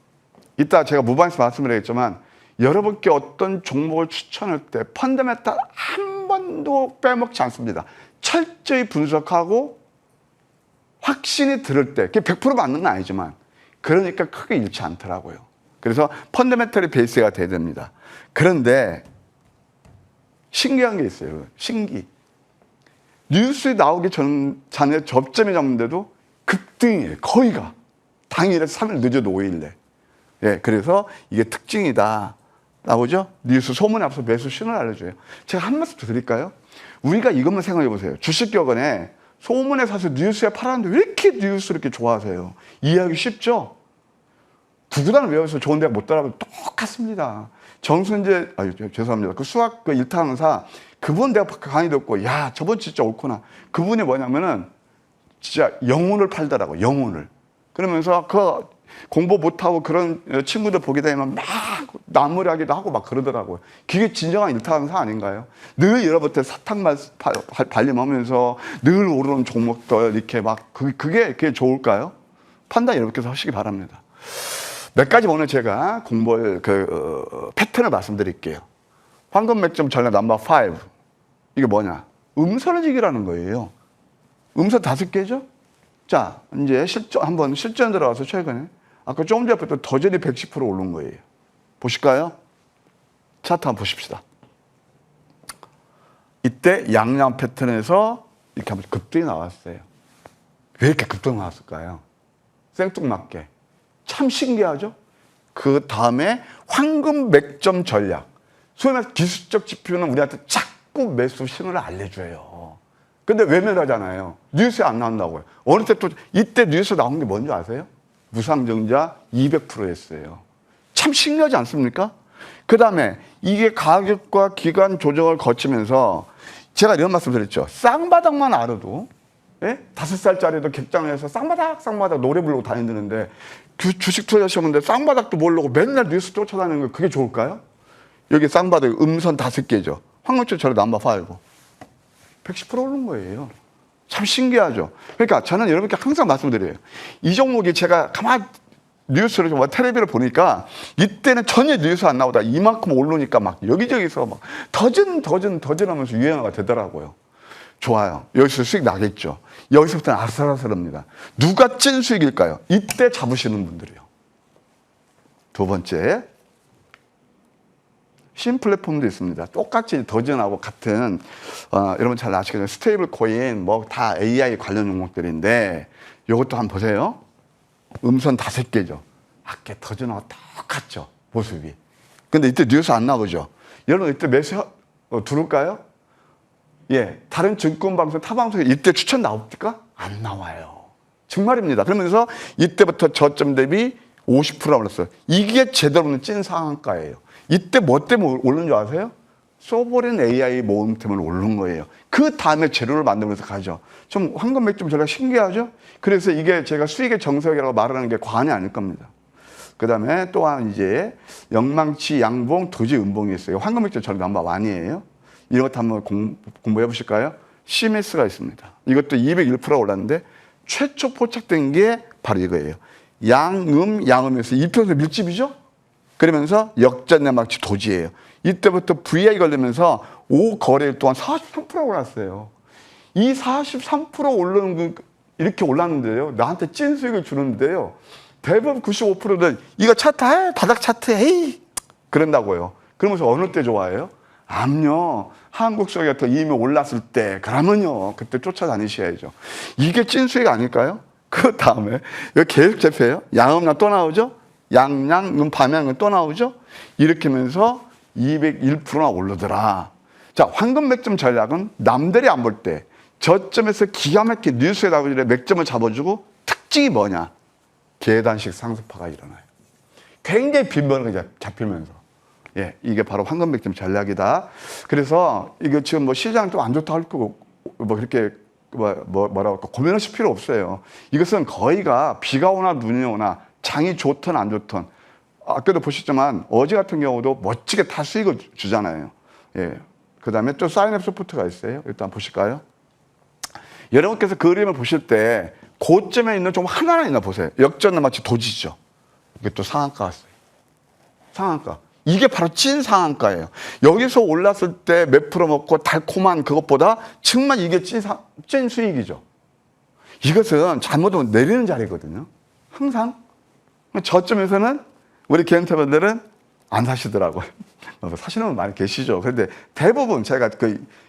이따 제가 무반에서 말씀을 하겠지만 여러분께 어떤 종목을 추천할 때 펀더멘털 한 번도 빼먹지 않습니다. 철저히 분석하고 확신이 들을 때, 그게 100% 맞는 건 아니지만 그러니까 크게 잃지 않더라고요. 그래서 펀더멘털이 베이스가 돼야 됩니다. 그런데 신기한 게 있어요. 신기. 뉴스에 나오기 전에 접점이 잡는데도 급등이에요. 거의가. 당일에 3일 늦어도 5일 내. 예, 그래서 이게 특징이다. 나오죠? 뉴스 소문에 앞서 매수 신호를 알려줘요. 제가 한 말씀 더 드릴까요? 우리가 이것만 생각해 보세요. 주식격언에 소문에 사서 뉴스에 팔았는데 왜 이렇게 뉴스 이렇게 좋아하세요? 이해하기 쉽죠? 구구단을 외워서 좋은 대학 못 따라가면 똑같습니다. 정순재, 죄송합니다. 그 수학 그 1타 강사, 그분 내가 강의 듣고, 야, 저분 진짜 옳구나. 그분이 뭐냐면은, 진짜 영혼을 팔더라고, 영혼을. 그러면서 그 공부 못하고 그런 친구들 보게 되면 막 나무라기도 하고 막 그러더라고요. 그게 진정한 1타 강사 아닌가요? 늘 여러분한테 사탕만 발림하면서 늘 오르는 종목들 이렇게 막, 그게 좋을까요? 판단 여러분께서 하시기 바랍니다. 몇 가지 오늘 제가 공부할 패턴을 말씀드릴게요. 황금 맥점 전략 넘버 5. 이게 뭐냐? 음선지기라는 거예요. 음선 5개죠? 자, 이제 한번 실전 들어가서 최근에 아까 조금 전부터 더전이 110% 오른 거예요. 보실까요? 차트 한번 보십시다. 이때 양양 패턴에서 이렇게 한번 급등이 나왔어요. 왜 이렇게 급등 나왔을까요? 생뚱맞게. 참 신기하죠? 그 다음에 황금 맥점 전략. 소위 말해서 기술적 지표는 우리한테 자꾸 매수 신호를 알려줘요. 근데 외면하잖아요. 뉴스에 안 나온다고요. 어느 때 또 이때 뉴스 나온 게 뭔지 아세요? 무상증자 200%였어요. 참 신기하지 않습니까? 그 다음에 이게 가격과 기간 조정을 거치면서 제가 이런 말씀 드렸죠. 쌍바닥만 알아도 5살짜리도 객장에서 쌍바닥 노래 부르고 다니는데 주식 투자하시는데 쌍바닥도 모르고 맨날 뉴스 쫓아다니는 거 그게 좋을까요? 여기 쌍바닥 음선 5개죠. 황금줄처럼 넘버 5. 110% 오른 거예요. 참 신기하죠. 그러니까 저는 여러분께 항상 말씀드려요. 이 종목이 제가 가만히 뉴스를 텔레비를 보니까 이때는 전혀 뉴스 안 나오다 이만큼 오르니까 막 여기저기서 막 더전 하면서 유행어가 되더라고요. 좋아요. 여기서 수익 나겠죠. 여기서부터는 아슬아슬합니다. 누가 찐 수익일까요? 이때 잡으시는 분들이요. 두 번째, 신플랫폼도 있습니다. 똑같이 더전하고 같은 여러분 잘 아시겠죠? 스테이블 코인 뭐 다 AI 관련 종목들인데 이것도 한번 보세요. 음선 5개죠. 아까 더전하고 똑같죠. 모습이. 근데 이때 뉴스 안 나오죠. 여러분 이때 매수 들을까요? 예, 다른 증권방송, 타방송에 이때 추천 나옵니까? 안 나와요. 정말입니다. 그러면서 이때부터 저점 대비 50% 올랐어요. 이게 제대로 찐 상한가예요. 이때 뭐 때문에 오른 줄 아세요? 소버린 AI 모금 때문에 오른 거예요. 그 다음에 재료를 만들면서 가죠. 좀 황금 맥점 전략 신기하죠? 그래서 이게 제가 수익의 정석이라고 말하는 게 과언이 아닐 겁니다. 그 다음에 또한 이제 영망치, 양봉, 도지, 음봉이 있어요. 황금 맥점 전략 넘버 1이에요. 이런 것도 한번 공부해 보실까요? CMS가 있습니다. 이것도 201% 올랐는데 최초 포착된 게 바로 이거예요. 양음에서 2% 밀집이죠? 그러면서 역전 내막치 도지예요. 이때부터 VI 걸리면서 5거래일 동안 43% 올랐어요. 이 43% 오르는 이렇게 올랐는데요. 나한테 찐 수익을 주는데요. 대부분 95%는 이거 차트, 바닥 차트, 에이! 그런다고요. 그러면서 어느 때 좋아해요? 암요. 한국 수익이 더 이미 올랐을 때, 그러면요. 그때 쫓아다니셔야죠. 이게 찐 수익 아닐까요? 그 다음에, 여기 계속 잡혀요. 양음량 또 나오죠? 양양, 밤양은 또 나오죠? 이렇게 하면서 201%나 오르더라. 자, 황금 맥점 전략은 남들이 안 볼 때 저점에서 기가 막히게 뉴스에 나오기 전에 맥점을 잡아주고 특징이 뭐냐? 계단식 상승파가 일어나요. 굉장히 빈번하게 잡히면서. 예, 이게 바로 황금 맥점 전략이다. 그래서 이거 지금 뭐 시장 좀 안 좋다 할 거고 뭐 그렇게 뭐라고 할까 고민하실 필요 없어요. 이것은 거의가 비가 오나 눈이 오나 장이 좋든 안 좋든 아까도 보셨지만 어제 같은 경우도 멋지게 다 수익을 주잖아요. 예. 그 다음에 또 사인앱 소프트가 있어요. 일단 보실까요? 여러분께서 그 그림을 보실 때 고점에 있는 좀 하나나 있나 보세요. 역전은 마치 도지죠. 이게 또 상한가 왔어요. 상한가. 이게 바로 찐 상한가예요. 여기서 올랐을 때 몇 프로 먹고 달콤한 그것보다 정말 이게 찐 수익이죠. 이것은 잘못하면 내리는 자리거든요. 항상. 저점에서는 우리 개인투자분들은 안 사시더라고요. 사시는 분 많이 계시죠. 그런데 대부분 제가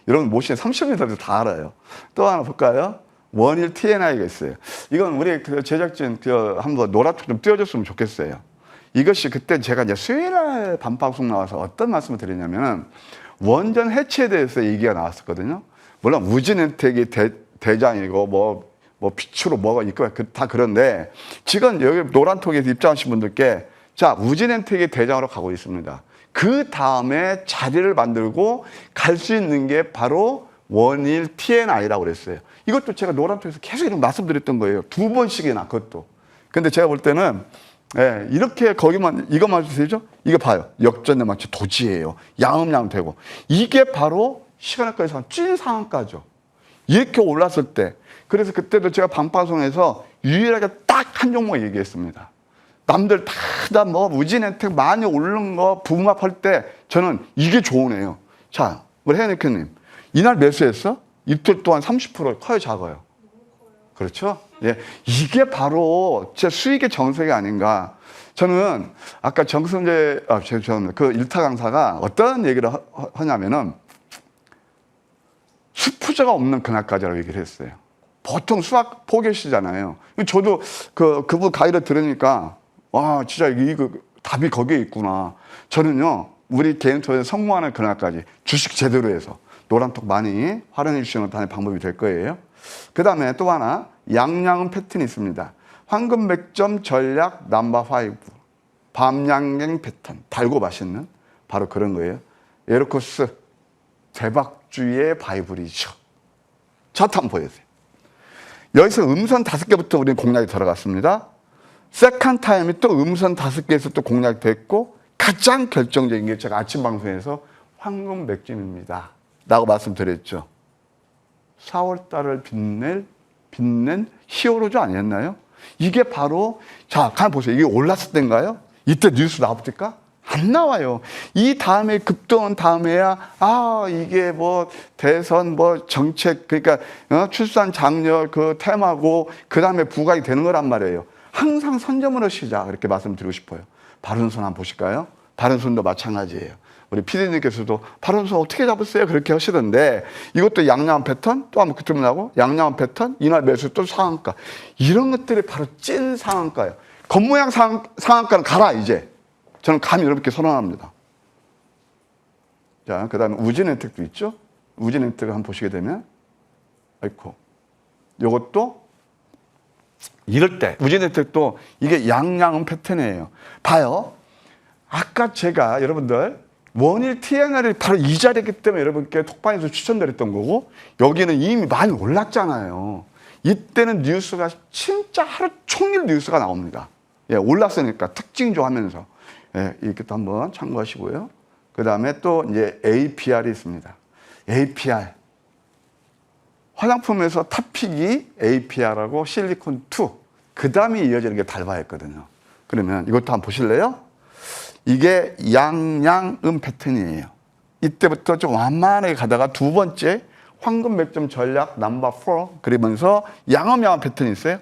이런 모신 30년대도 다 알아요. 또 하나 볼까요? 원일 TNI가 있어요. 이건 우리 제작진 한번 노랗게 좀 띄워줬으면 좋겠어요. 이것이 그때 제가 이제 수요일날 밤방송 나와서 어떤 말씀을 드리냐면은 원전 해체에 대해서 얘기가 나왔었거든요. 물론 우진엔텍이 대장이고 뭐 빛으로 뭐가 있고 다 그런데 지금 여기 노란톡에서 입장하신 분들께 자, 우진엔텍이 대장으로 가고 있습니다. 그 다음에 자리를 만들고 갈 수 있는 게 바로 원일 TNI라고 그랬어요. 이것도 제가 노란톡에서 계속 이런 말씀드렸던 거예요. 2번씩이나 그것도. 근데 제가 볼 때는 예, 이렇게 거기만 이것만 주세요. 이게 봐요. 역전내 마치 도지예요. 양음양 되고 이게 바로 시간까지 찐 상한가죠. 이렇게 올랐을 때 그래서 그때도 제가 밤방송에서 유일하게 딱 한 종목 얘기했습니다. 남들 다 뭐 우진엔텍 많이 오른 거 붐업할 때 저는 이게 좋으네요. 자, 우리 혜니크님 이날 매수했어? 이틀 동안 30% 커요, 작아요? 그렇죠? 예, 이게 바로 제 수익의 정석이 아닌가. 저는 아까 정선재 그 일타 강사가 어떤 얘기를 하냐면은 수푸자가 없는 그날까지라고 얘기를 했어요. 보통 수학 포기하시잖아요. 저도 그분 강의를 들으니까 와 진짜 이거 답이 거기에 있구나. 저는요 우리 개인투자에 성공하는 그날까지 주식 제대로 해서 노란톡 많이 활용해 주시는 것도 하나의 방법이 될 거예요. 그 다음에 또 하나 양양은 패턴이 있습니다. 황금 맥점 전략 넘버 5 밤양갱 패턴 달고 맛있는 바로 그런 거예요. 에르코스 대박주의 바이블이죠. 차트 한번 보여주세요. 여기서 음선 5개부터 우리는 공략이 들어갔습니다. 세컨 타임이 또 음선 5개에서 또 공략이 됐고 가장 결정적인 게 제가 아침 방송에서 황금 맥점입니다 라고 말씀드렸죠. 4월 달을 빛낸 히어로즈 아니었나요? 이게 바로 자, 가만 보세요. 이게 올랐을 때인가요? 이때 뉴스 나옵니까? 안 나와요. 이 다음에 급등한 다음에야 이게 뭐 대선 뭐 정책 그러니까 출산 장려 그 테마고 그 다음에 부각이 되는 거란 말이에요. 항상 선점으로 시작 이렇게 말씀드리고 싶어요. 바른손 한번 보실까요? 바른손도 마찬가지예요. 우리 PD님께서도 바른손 어떻게 잡았어요? 그렇게 하시던데 이것도 양양한 패턴 또 한번 그쯤 나고 양양한 패턴 이날 매수 또 상한가 이런 것들이 바로 찐 상한가예요. 겉모양 상한가는 가라 이제. 저는 감히 여러분께 선언합니다. 자, 그 다음에 우진엔텍도 있죠? 우진엔텍을 한번 보시게 되면, 아이고, 요것도 이럴 때 우진 혜택도 이게 양양음 패턴이에요. 봐요. 아까 제가 여러분들 원일 TNR이 바로 이 자리이기 때문에 여러분께 톡방에서 추천드렸던 거고 여기는 이미 많이 올랐잖아요. 이때는 뉴스가 진짜 하루 종일 뉴스가 나옵니다. 예, 올랐으니까 특징조 하면서 예, 이렇게 또 한번 참고하시고요. 그 다음에 또 이제 APR이 있습니다. APR 화장품에서 탑픽이 APR하고 실리콘2 그 다음에 이어지는 게 달바였거든요. 그러면 이것도 한번 보실래요? 이게 양양음 패턴이에요. 이때부터 좀 완만하게 가다가 두 번째 황금 맥점 전략 넘버 4 그러면서 양음양음 패턴이 있어요.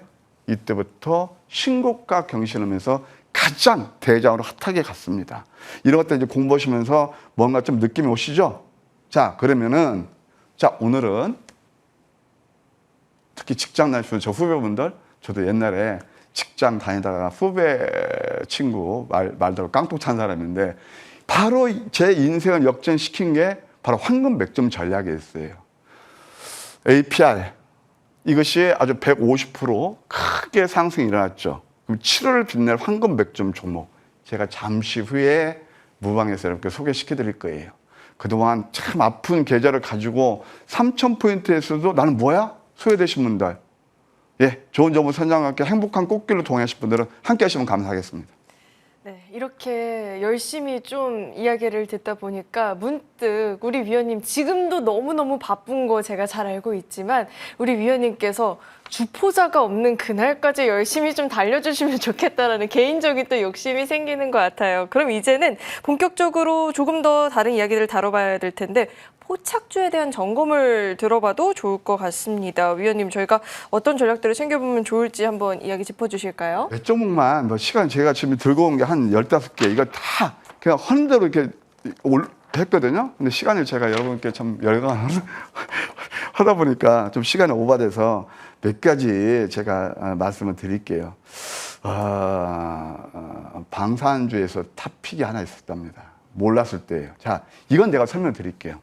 이때부터 신고가 경신하면서 가장 대장으로 핫하게 갔습니다. 이런 것들 이제 공부하시면서 뭔가 좀 느낌이 오시죠? 자, 그러면은 자, 오늘은 특히 직장 다니시는 저 후배분들, 저도 옛날에 직장 다니다가 후배 친구 말대로 깡통 찬 사람인데 바로 제 인생을 역전시킨 게 바로 황금 맥점 전략이었어요. APR 이것이 아주 150% 크게 상승이 일어났죠. 그럼 7월을 빛낼 황금 맥점 종목 제가 잠시 후에 무방에서 이렇게 소개시켜 드릴 거예요. 그동안 참 아픈 계좌를 가지고 3,000포인트에서도 나는 뭐야? 소외되신 분들, 예, 좋은 정보 선정과 함께 행복한 꽃길로 동행하실 분들은 함께 하시면 감사하겠습니다. 네, 이렇게 열심히 좀 이야기를 듣다 보니까 문득 우리 위원님 지금도 너무너무 바쁜 거 제가 잘 알고 있지만 우리 위원님께서 주포자가 없는 그날까지 열심히 좀 달려주시면 좋겠다라는 개인적인 또 욕심이 생기는 것 같아요. 그럼 이제는 본격적으로 조금 더 다른 이야기들을 다뤄봐야 될 텐데 포착주에 대한 점검을 들어봐도 좋을 것 같습니다. 위원님, 저희가 어떤 전략들을 챙겨보면 좋을지 한번 이야기 짚어주실까요? 몇 종목만 뭐 시간 제가 지금 들고 온 게 한 15개 이거 다 그냥 하는 대로 이렇게 했거든요. 근데 시간을 제가 여러분께 참 열강 하다 보니까 좀 시간이 오버돼서 몇 가지 제가 말씀을 드릴게요. 방산주에서 탑픽이 하나 있었답니다. 몰랐을 때예요. 자, 이건 내가 설명 드릴게요.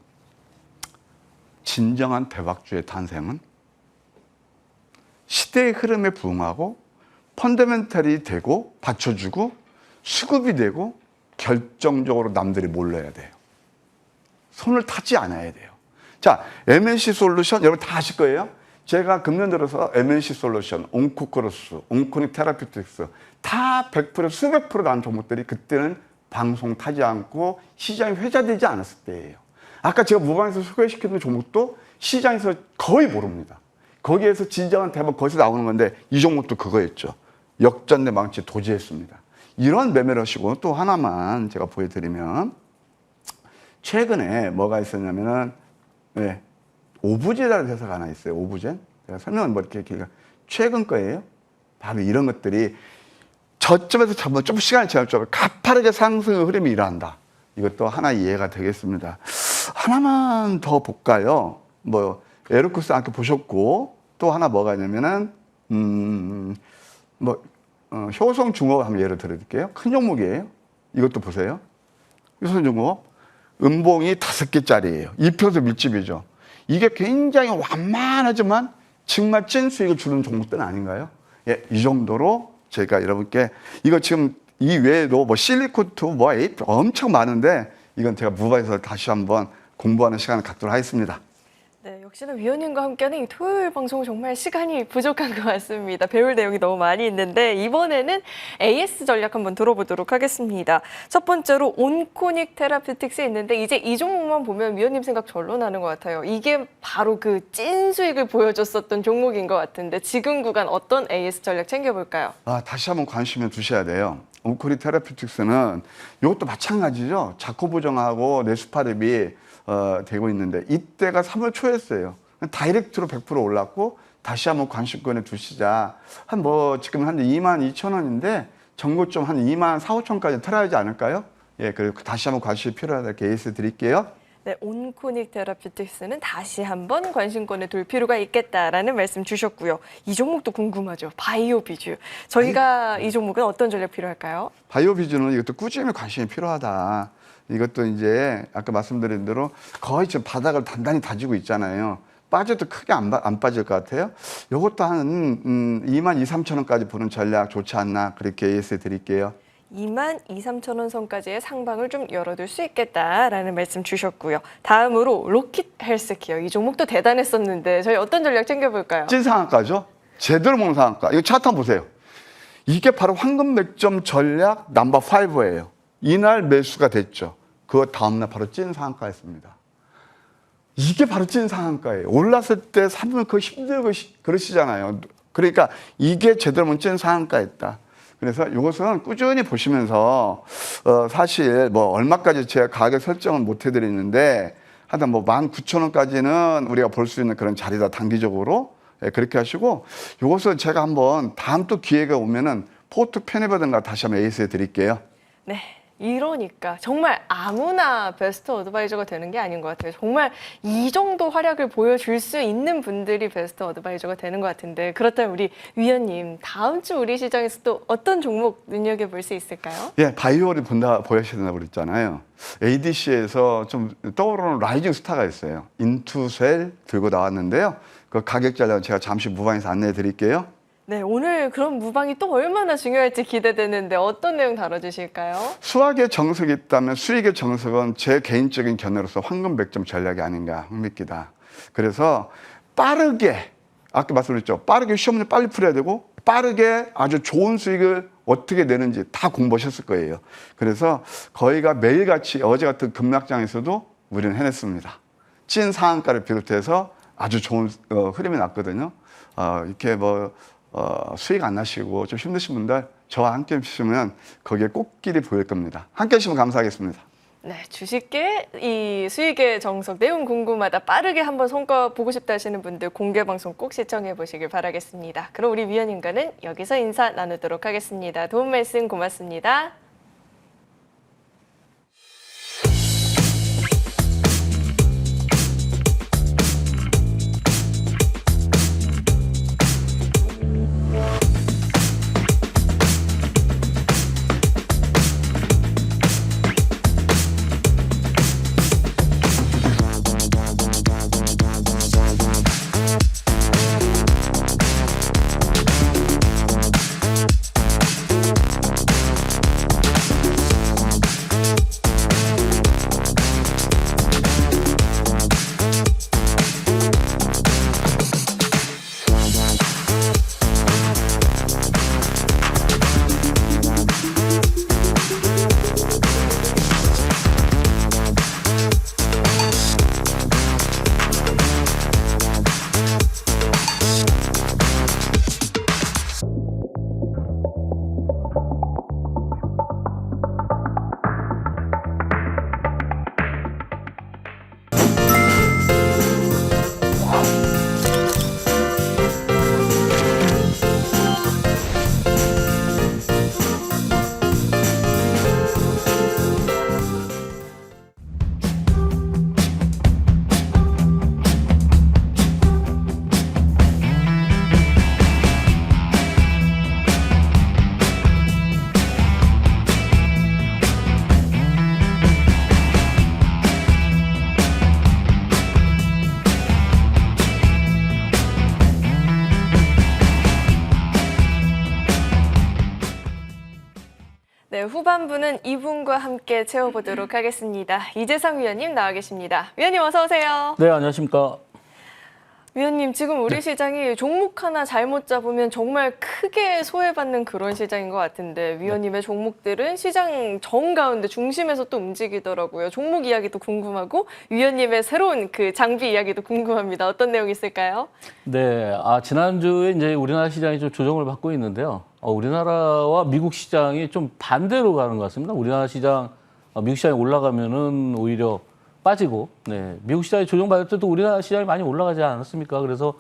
진정한 대박주의 탄생은 시대의 흐름에 부응하고 펀더멘탈이 되고 받쳐주고 수급이 되고 결정적으로 남들이 몰라야 돼요. 손을 타지 않아야 돼요. 자, MNC 솔루션 여러분 다 아실 거예요. 제가 금년 들어서 MNC 솔루션, 온코크로스, 온코닉 테라피틱스 다 100% 수백 프로 나온 종목들이 그때는 방송 타지 않고 시장이 회자되지 않았을 때예요. 아까 제가 무방에서 소개시켰던 종목도 시장에서 거의 모릅니다. 거기에서 진정한 대박 거기서 나오는 건데 이 종목도 그거였죠. 역전대 망치 도지했습니다. 이런 매매를 하시고 또 하나만 제가 보여드리면 최근에 뭐가 있었냐면은 네, 오브제라는 회사가 하나 있어요. 오브젠. 제가 설명은 뭐 이렇게 길게 최근 거예요. 바로 이런 것들이 저점에서 잡으면 좀 시간이 지날수록 가파르게 상승의 흐름이 일어난다. 이것도 하나 이해가 되겠습니다. 하나만 더 볼까요? 뭐 에르쿠스 아까 보셨고 또 하나 뭐가 있냐면은 효성중업 한번 예를 들어드릴게요. 큰 종목이에요. 이것도 보세요. 효성중업 음봉이 5개짜리예요. 2평소 밀집이죠. 이게 굉장히 완만하지만 정말 찐 수익을 주는 종목들은 아닌가요? 예, 이 정도로 제가 여러분께 이거 지금 이 외에도 뭐 실리콘2 뭐 엄청 많은데 이건 제가 무바에서 다시 한번 공부하는 시간을 갖도록 하겠습니다. 네, 역시나 위원님과 함께하는 이 토요일 방송 정말 시간이 부족한 것 같습니다. 배울 내용이 너무 많이 있는데 이번에는 AS 전략 한번 들어보도록 하겠습니다. 첫 번째로 온코닉 테라피틱스 있는데 이제 이 종목만 보면 위원님 생각 절로 나는 것 같아요. 이게 바로 그 찐 수익을 보여줬었던 종목인 것 같은데 지금 구간 어떤 AS 전략 챙겨볼까요? 다시 한번 관심을 두셔야 돼요. 온코닉 테라피틱스는 이것도 마찬가지죠. 자코부정하고 네스파렙이 되고 있는데 이때가 3월 초였어요. 다이렉트로 100% 올랐고 다시 한번 관심권에 두시자. 한 뭐 지금 한 22,000원인데 전고점 한 24,000~25,000까지 틀어야지 않을까요? 예, 그리고 다시 한번 관심이 필요하다 이렇게 AS 드릴게요. 네, 온코닉 테라피틱스는 다시 한번 관심권에 둘 필요가 있겠다라는 말씀 주셨고요. 이 종목도 궁금하죠. 바이오 비주. 저희가 이 종목은 어떤 전략 필요할까요? 바이오 비주는 이것도 꾸준히 관심이 필요하다. 이것도 이제 아까 말씀드린 대로 거의 지금 바닥을 단단히 다지고 있잖아요. 빠져도 크게 안 빠질 것 같아요. 이것도 한 2만 2, 3천 원까지 보는 전략 좋지 않나 그렇게 예스 드릴게요. 2만 2, 3천 원 선까지의 상방을 좀 열어둘 수 있겠다라는 말씀 주셨고요. 다음으로 로킷 헬스케어. 이 종목도 대단했었는데 저희 어떤 전략 챙겨볼까요? 찐 상한가죠. 제대로 먹는 상한가. 이거 차트 한번 보세요. 이게 바로 황금 맥점 전략 넘버 5예요. 이날 매수가 됐죠. 그 다음날 바로 찐 상한가였습니다. 이게 바로 찐 상한가예요. 올랐을 때 사면 그거 힘들고 그러시잖아요. 그러니까 이게 제대로 보면 찐 상한가였다. 그래서 이것은 꾸준히 보시면서 사실 뭐 얼마까지 제가 가격 설정은 못 해드리는데 하여튼 뭐 19,000원까지는 우리가 볼 수 있는 그런 자리다 단기적으로 그렇게 하시고 이것을 제가 한번 다음 또 기회가 오면은 포트 편입하든가 다시 한번 에이스 해드릴게요. 네. 이러니까 정말 아무나 베스트 어드바이저가 되는 게 아닌 것 같아요. 정말 이 정도 활약을 보여줄 수 있는 분들이 베스트 어드바이저가 되는 것 같은데 그렇다면 우리 위원님 다음 주 우리 시장에서 또 어떤 종목 눈여겨볼 수 있을까요? 예, 바이오를 보셔야 된다고 그랬잖아요. ADC에서 좀 떠오르는 라이징 스타가 있어요. 인투셀 들고 나왔는데요. 그 가격 전략은 제가 잠시 무방에서 안내해 드릴게요. 네, 오늘 그런 무방이 또 얼마나 중요할지 기대되는데 어떤 내용 다뤄주실까요? 수학의 정석이 있다면 수익의 정석은 제 개인적인 견해로서 황금 백점 전략이 아닌가 믿기다. 그래서 빠르게 아까 말씀드렸죠. 빠르게 시험 문제 빨리 풀어야 되고 빠르게 아주 좋은 수익을 어떻게 내는지 다 공부하셨을 거예요. 그래서 거의가 매일같이 어제 같은 급락장에서도 우리는 해냈습니다. 찐 상한가를 비롯해서 아주 좋은 흐름이 났거든요. 이렇게 뭐 수익 안 나시고 좀 힘드신 분들 저와 함께 해주시면 거기에 꽃길이 보일 겁니다. 함께 해주시면 감사하겠습니다. 네, 주식계 이 수익의 정석 내용 궁금하다 빠르게 한번 성과 보고 싶다 하시는 분들 공개 방송 꼭 시청해 보시길 바라겠습니다. 그럼 우리 위원님과는 여기서 인사 나누도록 하겠습니다. 도움 말씀 고맙습니다. 네, 후반부는 이분과 함께 채워보도록 하겠습니다. 이재상 위원님 나와 계십니다. 위원님 어서 오세요. 네, 안녕하십니까. 위원님 지금 우리 시장이 종목 하나 잘못 잡으면 정말 크게 소외받는 그런 시장인 것 같은데 위원님의 종목들은 시장 정가운데 중심에서 또 움직이더라고요. 종목 이야기도 궁금하고 위원님의 새로운 그 장비 이야기도 궁금합니다. 어떤 내용 있을까요? 네, 지난주에 이제 우리나라 시장이 좀 조정을 받고 있는데요. 우리나라와 미국 시장이 좀 반대로 가는 것 같습니다. 우리나라 시장, 미국 시장이 올라가면은 오히려 빠지고, 네, 미국 시장이 조정받을 때도 우리나라 시장이 많이 올라가지 않았습니까? 그래서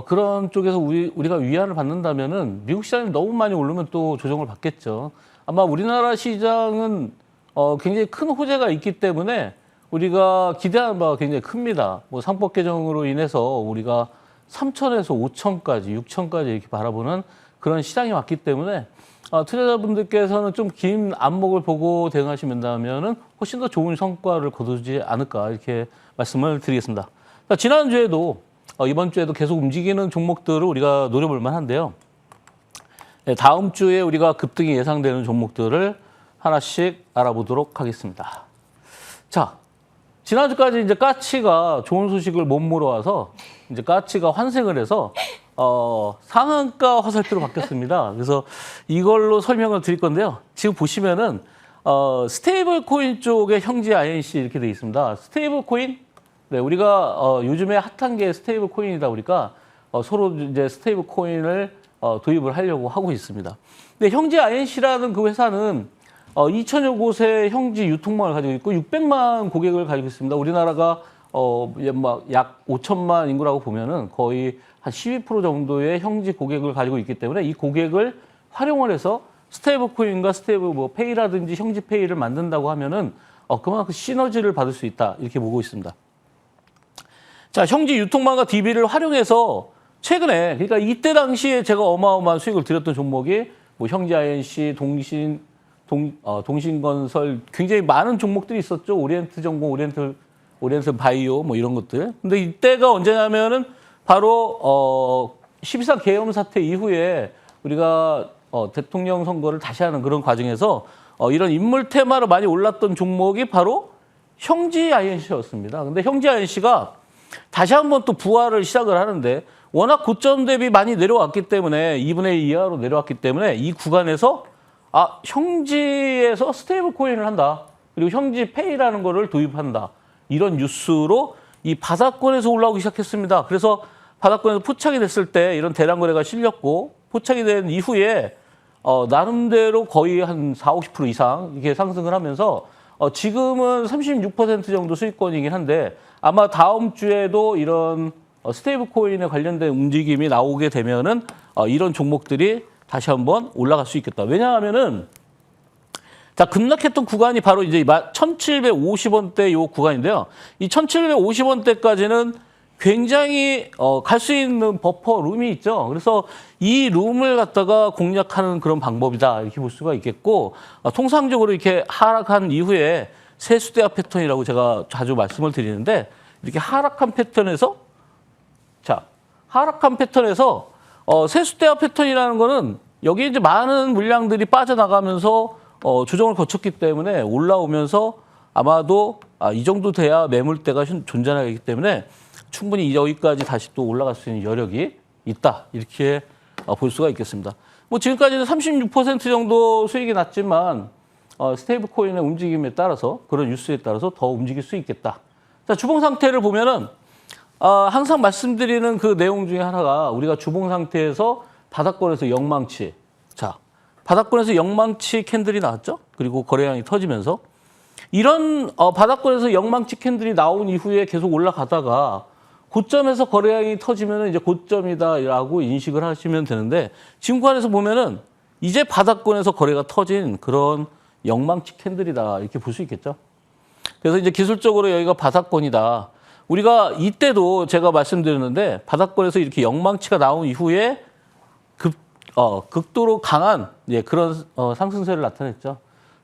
그런 쪽에서 우리가 위안을 받는다면은 미국 시장이 너무 많이 오르면 또 조정을 받겠죠. 아마 우리나라 시장은 굉장히 큰 호재가 있기 때문에 우리가 기대하는 바가 굉장히 큽니다. 뭐 상법 개정으로 인해서 우리가 3천에서 5천까지, 6천까지 이렇게 바라보는 그런 시장이 왔기 때문에 투자자분들께서는 좀 긴 안목을 보고 대응하시면은 훨씬 더 좋은 성과를 거두지 않을까 이렇게 말씀을 드리겠습니다. 지난주에도 이번 주에도 계속 움직이는 종목들을 우리가 노려볼 만한데요. 네, 다음 주에 우리가 급등이 예상되는 종목들을 하나씩 알아보도록 하겠습니다. 자, 지난주까지 이제 까치가 좋은 소식을 못 물어와서 이제 까치가 환생을 해서 상한가 화살표로 바뀌었습니다. 그래서 이걸로 설명을 드릴 건데요. 지금 보시면은 스테이블 코인 쪽에 형지 INC 이렇게 돼 있습니다. 스테이블 코인? 네, 우리가 요즘에 핫한 게 스테이블 코인이다 보니까 서로 이제 스테이블 코인을 도입을 하려고 하고 있습니다. 근데 형지 INC라는 그 회사는 2천여 곳의 형지 유통망을 가지고 있고 600만 고객을 가지고 있습니다. 우리나라가 약 5천만 인구라고 보면은 거의 한 12% 정도의 형지 고객을 가지고 있기 때문에 이 고객을 활용을 해서 스테이블 코인과 스테이블 페이라든지 형지 페이를 만든다고 하면은 그만큼 시너지를 받을 수 있다 이렇게 보고 있습니다. 자, 형지 유통망과 DB를 활용해서 최근에 그러니까 이때 당시에 제가 어마어마한 수익을 드렸던 종목이 뭐 형지 INC, 동신건설 굉장히 많은 종목들이 있었죠. 오리엔트 전공, 오리엔트 바이오 뭐 이런 것들. 근데 이때가 언제냐면은 바로 12.4 계엄 사태 이후에 우리가 대통령 선거를 다시 하는 그런 과정에서 이런 인물 테마로 많이 올랐던 종목이 바로 형지 INC였습니다. 근데 형지 INC가 다시 한번 또 부활을 시작을 하는데 워낙 고점 대비 많이 내려왔기 때문에 2분의 1 이하로 내려왔기 때문에 이 구간에서 형지에서 스테이블 코인을 한다. 그리고 형지 페이라는 거를 도입한다. 이런 뉴스로 이 바닥권에서 올라오기 시작했습니다. 그래서 바닥권에서 포착이 됐을 때 이런 대량 거래가 실렸고 포착이 된 이후에 나름대로 거의 한 40-50% 이상 이렇게 상승을 하면서 지금은 36% 정도 수익권이긴 한데 아마 다음 주에도 이런 스테이블 코인에 관련된 움직임이 나오게 되면은 이런 종목들이 다시 한번 올라갈 수 있겠다. 왜냐하면은 자, 급락했던 구간이 바로 이제 1,750원대 요 구간인데요. 이 1,750원대까지는 굉장히 갈 수 있는 버퍼 룸이 있죠. 그래서 이 룸을 갖다가 공략하는 그런 방법이다 이렇게 볼 수가 있겠고 통상적으로 이렇게 하락한 이후에 세수대화 패턴이라고 제가 자주 말씀을 드리는데 이렇게 하락한 패턴에서 세수대화 패턴이라는 거는 여기 이제 많은 물량들이 빠져나가면서 조정을 거쳤기 때문에 올라오면서 아마도 이 정도 돼야 매물대가 존재하기 때문에 충분히 여기까지 다시 또 올라갈 수 있는 여력이 있다. 이렇게 볼 수가 있겠습니다. 뭐 지금까지는 36% 정도 수익이 났지만 스테이블 코인의 움직임에 따라서 그런 뉴스에 따라서 더 움직일 수 있겠다. 자, 주봉 상태를 보면은 항상 말씀드리는 그 내용 중에 하나가 우리가 주봉 상태에서 바닥권에서 영망치. 자, 바닥권에서 영망치 캔들이 나왔죠. 그리고 거래량이 터지면서 이런 바닥권에서 영망치 캔들이 나온 이후에 계속 올라가다가 고점에서 거래량이 터지면 이제 고점이다라고 인식을 하시면 되는데 지금 구간에서 보면은 이제 바닥권에서 거래가 터진 그런 영망치 캔들이다 이렇게 볼 수 있겠죠. 그래서 이제 기술적으로 여기가 바닥권이다. 우리가 이때도 제가 말씀드렸는데 바닥권에서 이렇게 영망치가 나온 이후에 극도로 강한 그런 상승세를 나타냈죠.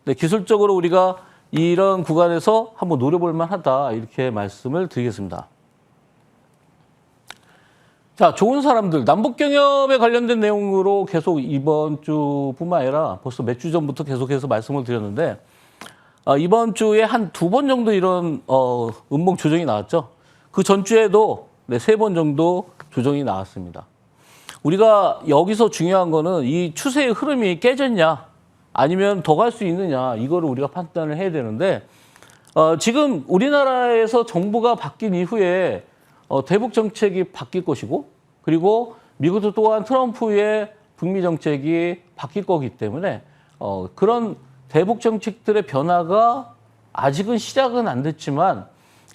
근데 기술적으로 우리가 이런 구간에서 한번 노려볼 만하다 이렇게 말씀을 드리겠습니다. 자, 좋은 사람들, 남북경협에 관련된 내용으로 계속 이번 주뿐만 아니라 벌써 몇 주 전부터 계속해서 말씀을 드렸는데 이번 주에 한 2번 정도 이런 음봉 조정이 나왔죠. 그 전주에도 3번 정도 조정이 나왔습니다. 우리가 여기서 중요한 거는 이 추세의 흐름이 깨졌냐 아니면 더 갈 수 있느냐 이거를 우리가 판단을 해야 되는데 지금 우리나라에서 정부가 바뀐 이후에 대북 정책이 바뀔 것이고 그리고 미국도 또한 트럼프의 북미 정책이 바뀔 거기 때문에 그런 대북 정책들의 변화가 아직은 시작은 안 됐지만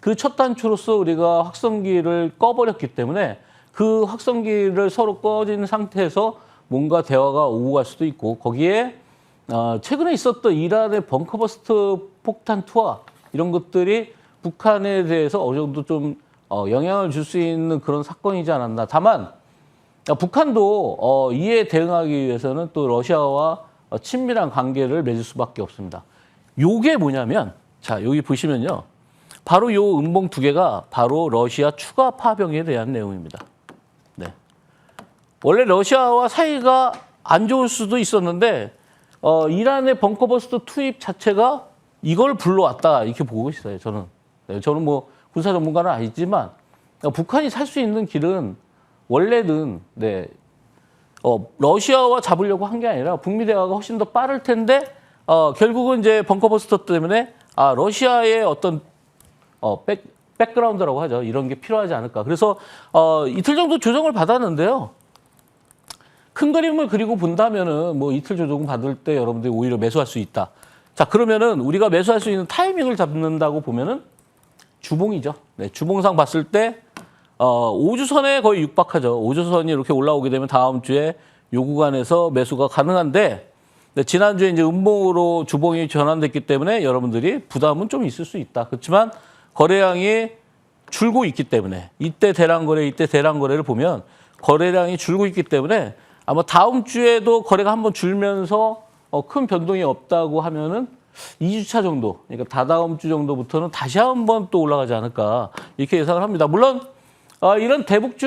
그 첫 단추로서 우리가 확성기를 꺼버렸기 때문에 그 확성기를 서로 꺼진 상태에서 뭔가 대화가 오고 갈 수도 있고 거기에 최근에 있었던 이란의 벙커버스트 폭탄 투하 이런 것들이 북한에 대해서 어느 정도 좀 영향을 줄 수 있는 그런 사건이지 않았나. 다만 북한도 이에 대응하기 위해서는 또 러시아와 친밀한 관계를 맺을 수밖에 없습니다. 요게 뭐냐면 자 여기 보시면요. 바로 요 음봉 두 개가 바로 러시아 추가 파병에 대한 내용입니다. 네. 원래 러시아와 사이가 안 좋을 수도 있었는데 이란의 벙커버스터 투입 자체가 이걸 불러왔다 이렇게 보고 있어요. 저는. 네, 저는 뭐 군사 전문가는 아니지만 북한이 살 수 있는 길은 원래는 네, 러시아와 잡으려고 한 게 아니라 북미 대화가 훨씬 더 빠를 텐데 결국은 이제 벙커버스터 때문에 러시아의 어떤 백그라운드라고 하죠. 이런 게 필요하지 않을까. 그래서 이틀 정도 조정을 받았는데요. 큰 그림을 그리고 본다면은 뭐 이틀 조정 받을 때 여러분들이 오히려 매수할 수 있다. 자, 그러면은 우리가 매수할 수 있는 타이밍을 잡는다고 보면은 주봉이죠. 네, 주봉상 봤을 때 5주선에 거의 육박하죠. 5주선이 이렇게 올라오게 되면 다음 주에 요 구간에서 매수가 가능한데 네, 지난주에 이제 음봉으로 주봉이 전환됐기 때문에 여러분들이 부담은 좀 있을 수 있다. 그렇지만 거래량이 줄고 있기 때문에 이때 대량 거래를 보면 거래량이 줄고 있기 때문에 아마 다음 주에도 거래가 한번 줄면서 큰 변동이 없다고 하면은 2주차 정도, 그러니까 다다음 주 정도부터는 다시 한번 또 올라가지 않을까 이렇게 예상을 합니다. 물론 이런 대북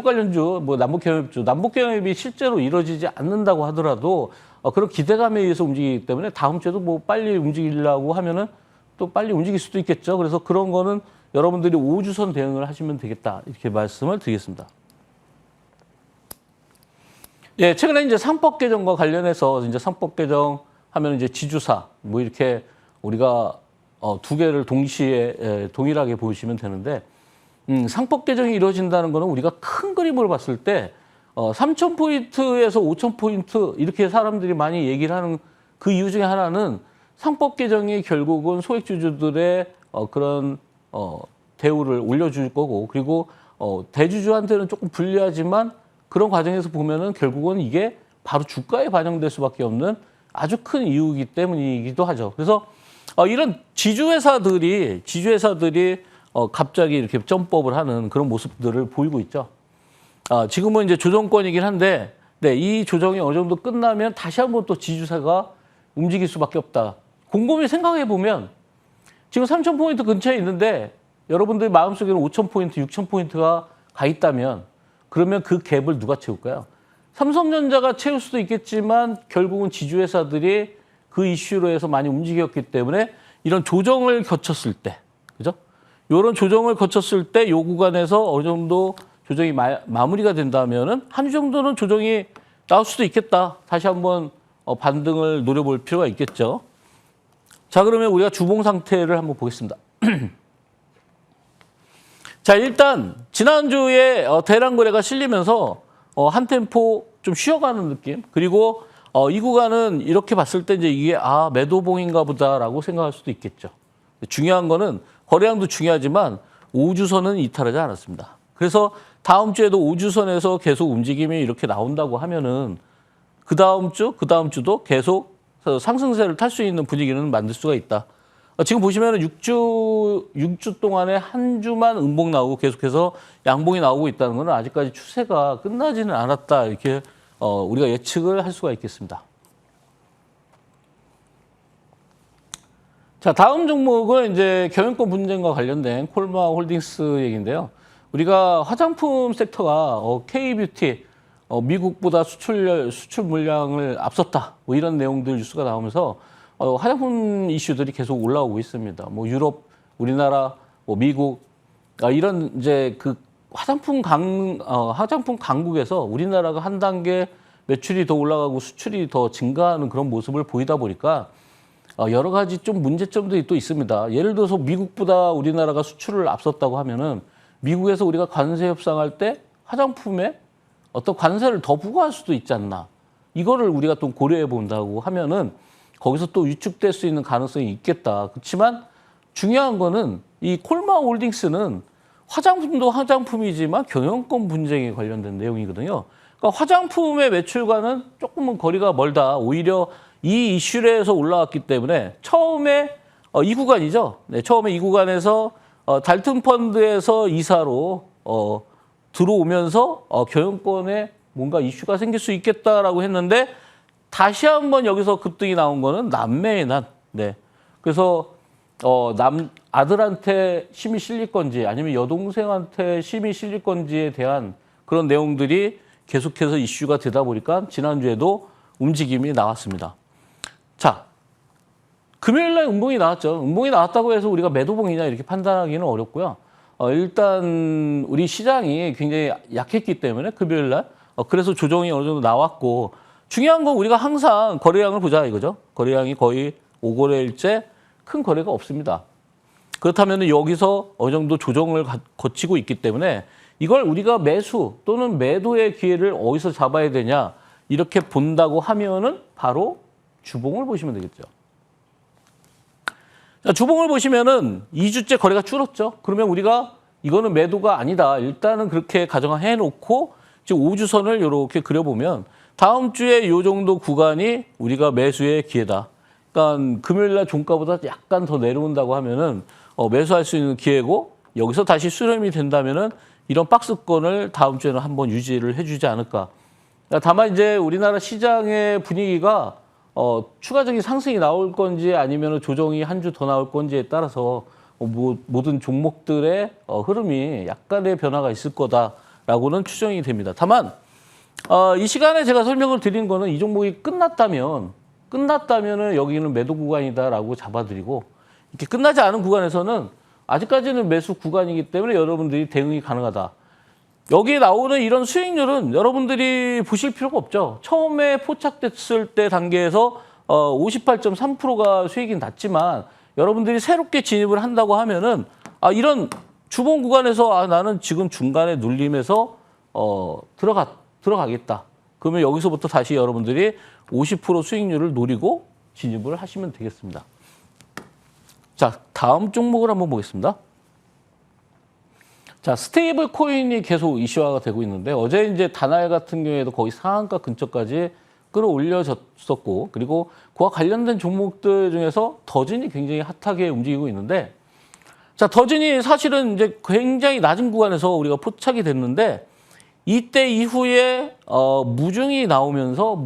관련주, 뭐 남북 경협이 실제로 이루어지지 않는다고 하더라도 그런 기대감에 의해서 움직이기 때문에 다음 주에도 뭐 빨리 움직이려고 하면은 또 빨리 움직일 수도 있겠죠. 그래서 그런 거는 여러분들이 5주선 대응을 하시면 되겠다 이렇게 말씀을 드리겠습니다. 예, 최근에 이제 상법 개정과 관련해서 이제 상법 개정 하면 이제 지주사 뭐 이렇게 우리가 두 개를 동시에 동일하게 보시면 되는데 상법 개정이 이루어진다는 거는 우리가 큰 그림으로 봤을 때 3,000포인트에서 5,000포인트 이렇게 사람들이 많이 얘기를 하는 그 이유 중에 하나는 상법 개정이 결국은 소액주주들의 그런 대우를 올려줄 거고 그리고 대주주한테는 조금 불리하지만 그런 과정에서 보면은 결국은 이게 바로 주가에 반영될 수밖에 없는 아주 큰 이유이기 때문이기도 하죠. 그래서 이런 지주회사들이 갑자기 이렇게 점법을 하는 그런 모습들을 보이고 있죠. 지금은 이제 조정권이긴 한데, 네, 이 조정이 어느 정도 끝나면 다시 한번 또 지주사가 움직일 수밖에 없다. 곰곰이 생각해 보면 지금 3,000포인트 근처에 있는데 여러분들 마음속에는 5,000포인트, 6,000포인트가 가 있다면 그러면 그 갭을 누가 채울까요? 삼성전자가 채울 수도 있겠지만 결국은 지주회사들이 그 이슈로 해서 많이 움직였기 때문에 이런 조정을 거쳤을 때, 그죠? 이런 조정을 거쳤을 때 요 구간에서 어느 정도 조정이 마무리가 된다면은 한 주 정도는 조정이 나올 수도 있겠다. 다시 한번 반등을 노려볼 필요가 있겠죠. 자, 그러면 우리가 주봉 상태를 한번 보겠습니다. 자, 일단 지난주에 대량 거래가 실리면서 한 템포 좀 쉬어가는 느낌. 그리고 이 구간은 이렇게 봤을 때 이제 이게 매도봉인가 보다라고 생각할 수도 있겠죠. 중요한 거는 거래량도 중요하지만 5주선은 이탈하지 않았습니다. 그래서 다음 주에도 5주선에서 계속 움직임이 이렇게 나온다고 하면은 그 다음 주도 계속 상승세를 탈 수 있는 분위기는 만들 수가 있다. 지금 보시면은 6주 동안에 한 주만 음봉 나오고 계속해서 양봉이 나오고 있다는 것은 아직까지 추세가 끝나지는 않았다. 이렇게 우리가 예측을 할 수가 있겠습니다. 자, 다음 종목은 이제 경영권 분쟁과 관련된 콜마 홀딩스 얘기인데요. 우리가 화장품 섹터가 K뷰티 미국보다 수출 물량을 앞섰다. 뭐 이런 내용들 뉴스가 나오면서 화장품 이슈들이 계속 올라오고 있습니다. 뭐 유럽, 우리나라, 뭐 미국 이런 이제 그 화장품 강국에서 우리나라가 한 단계 매출이 더 올라가고 수출이 더 증가하는 그런 모습을 보이다 보니까 여러 가지 좀 문제점들이 또 있습니다. 예를 들어서 미국보다 우리나라가 수출을 앞섰다고 하면은 미국에서 우리가 관세 협상할 때 화장품에 어떤 관세를 더 부과할 수도 있지 않나. 이거를 우리가 또 고려해 본다고 하면은 거기서 또 위축될 수 있는 가능성이 있겠다. 그렇지만 중요한 거는 이 콜마 홀딩스는 화장품도 화장품이지만 경영권 분쟁에 관련된 내용이거든요. 그러니까 화장품의 매출과는 조금은 거리가 멀다. 오히려 이 이슈에서 올라왔기 때문에 처음에 이 구간이죠. 네, 처음에 이 구간에서 달튼 펀드에서 이사로 들어오면서 경영권에 뭔가 이슈가 생길 수 있겠다라고 했는데 다시 한번 여기서 급등이 나온 거는 남매의 난. 네. 그래서 아들한테 힘이 실릴 건지 아니면 여동생한테 힘이 실릴 건지에 대한 그런 내용들이 계속해서 이슈가 되다 보니까 지난주에도 움직임이 나왔습니다. 자, 금요일 날 음봉이 나왔죠. 음봉이 나왔다고 해서 우리가 매도봉이냐 이렇게 판단하기는 어렵고요. 일단 우리 시장이 굉장히 약했기 때문에 금요일 날 그래서 조정이 어느 정도 나왔고 중요한 건 우리가 항상 거래량을 보자 이거죠. 거래량이 거의 5거래일째 큰 거래가 없습니다. 그렇다면 여기서 어느 정도 조정을 거치고 있기 때문에 이걸 우리가 매수 또는 매도의 기회를 어디서 잡아야 되냐 이렇게 본다고 하면은 바로 주봉을 보시면 되겠죠. 자, 주봉을 보시면은 2주째 거래가 줄었죠. 그러면 우리가 이거는 매도가 아니다. 일단은 그렇게 가정해 놓고 지금 5주선을 이렇게 그려보면 다음 주에 이 정도 구간이 우리가 매수의 기회다. 그러니까 금요일 날 종가보다 약간 더 내려온다고 하면은 매수할 수 있는 기회고 여기서 다시 수렴이 된다면은 이런 박스권을 다음 주에는 한번 유지를 해주지 않을까. 다만 이제 우리나라 시장의 분위기가 추가적인 상승이 나올 건지 아니면 조정이 한 주 더 나올 건지에 따라서 모든 종목들의 흐름이 약간의 변화가 있을 거다라고는 추정이 됩니다. 다만 이 시간에 제가 설명을 드린 거는 이 종목이 끝났다면은 여기는 매도 구간이다라고 잡아드리고 이렇게 끝나지 않은 구간에서는 아직까지는 매수 구간이기 때문에 여러분들이 대응이 가능하다. 여기에 나오는 이런 수익률은 여러분들이 보실 필요가 없죠. 처음에 포착됐을 때 단계에서 58.3%가 수익이 났지만 여러분들이 새롭게 진입을 한다고 하면은 이런 주봉 구간에서 나는 지금 중간에 눌림에서 들어가겠다. 그러면 여기서부터 다시 여러분들이 50% 수익률을 노리고 진입을 하시면 되겠습니다. 자, 다음 종목을 한번 보겠습니다. 자, 스테이블 코인이 계속 이슈화가 되고 있는데 어제 이제 다날 같은 경우에도 거의 상한가 근처까지 끌어올려졌었고 그리고 그와 관련된 종목들 중에서 더진이 굉장히 핫하게 움직이고 있는데 자, 더진이 사실은 이제 굉장히 낮은 구간에서 우리가 포착이 됐는데 이때 이후에 무중이 나오면서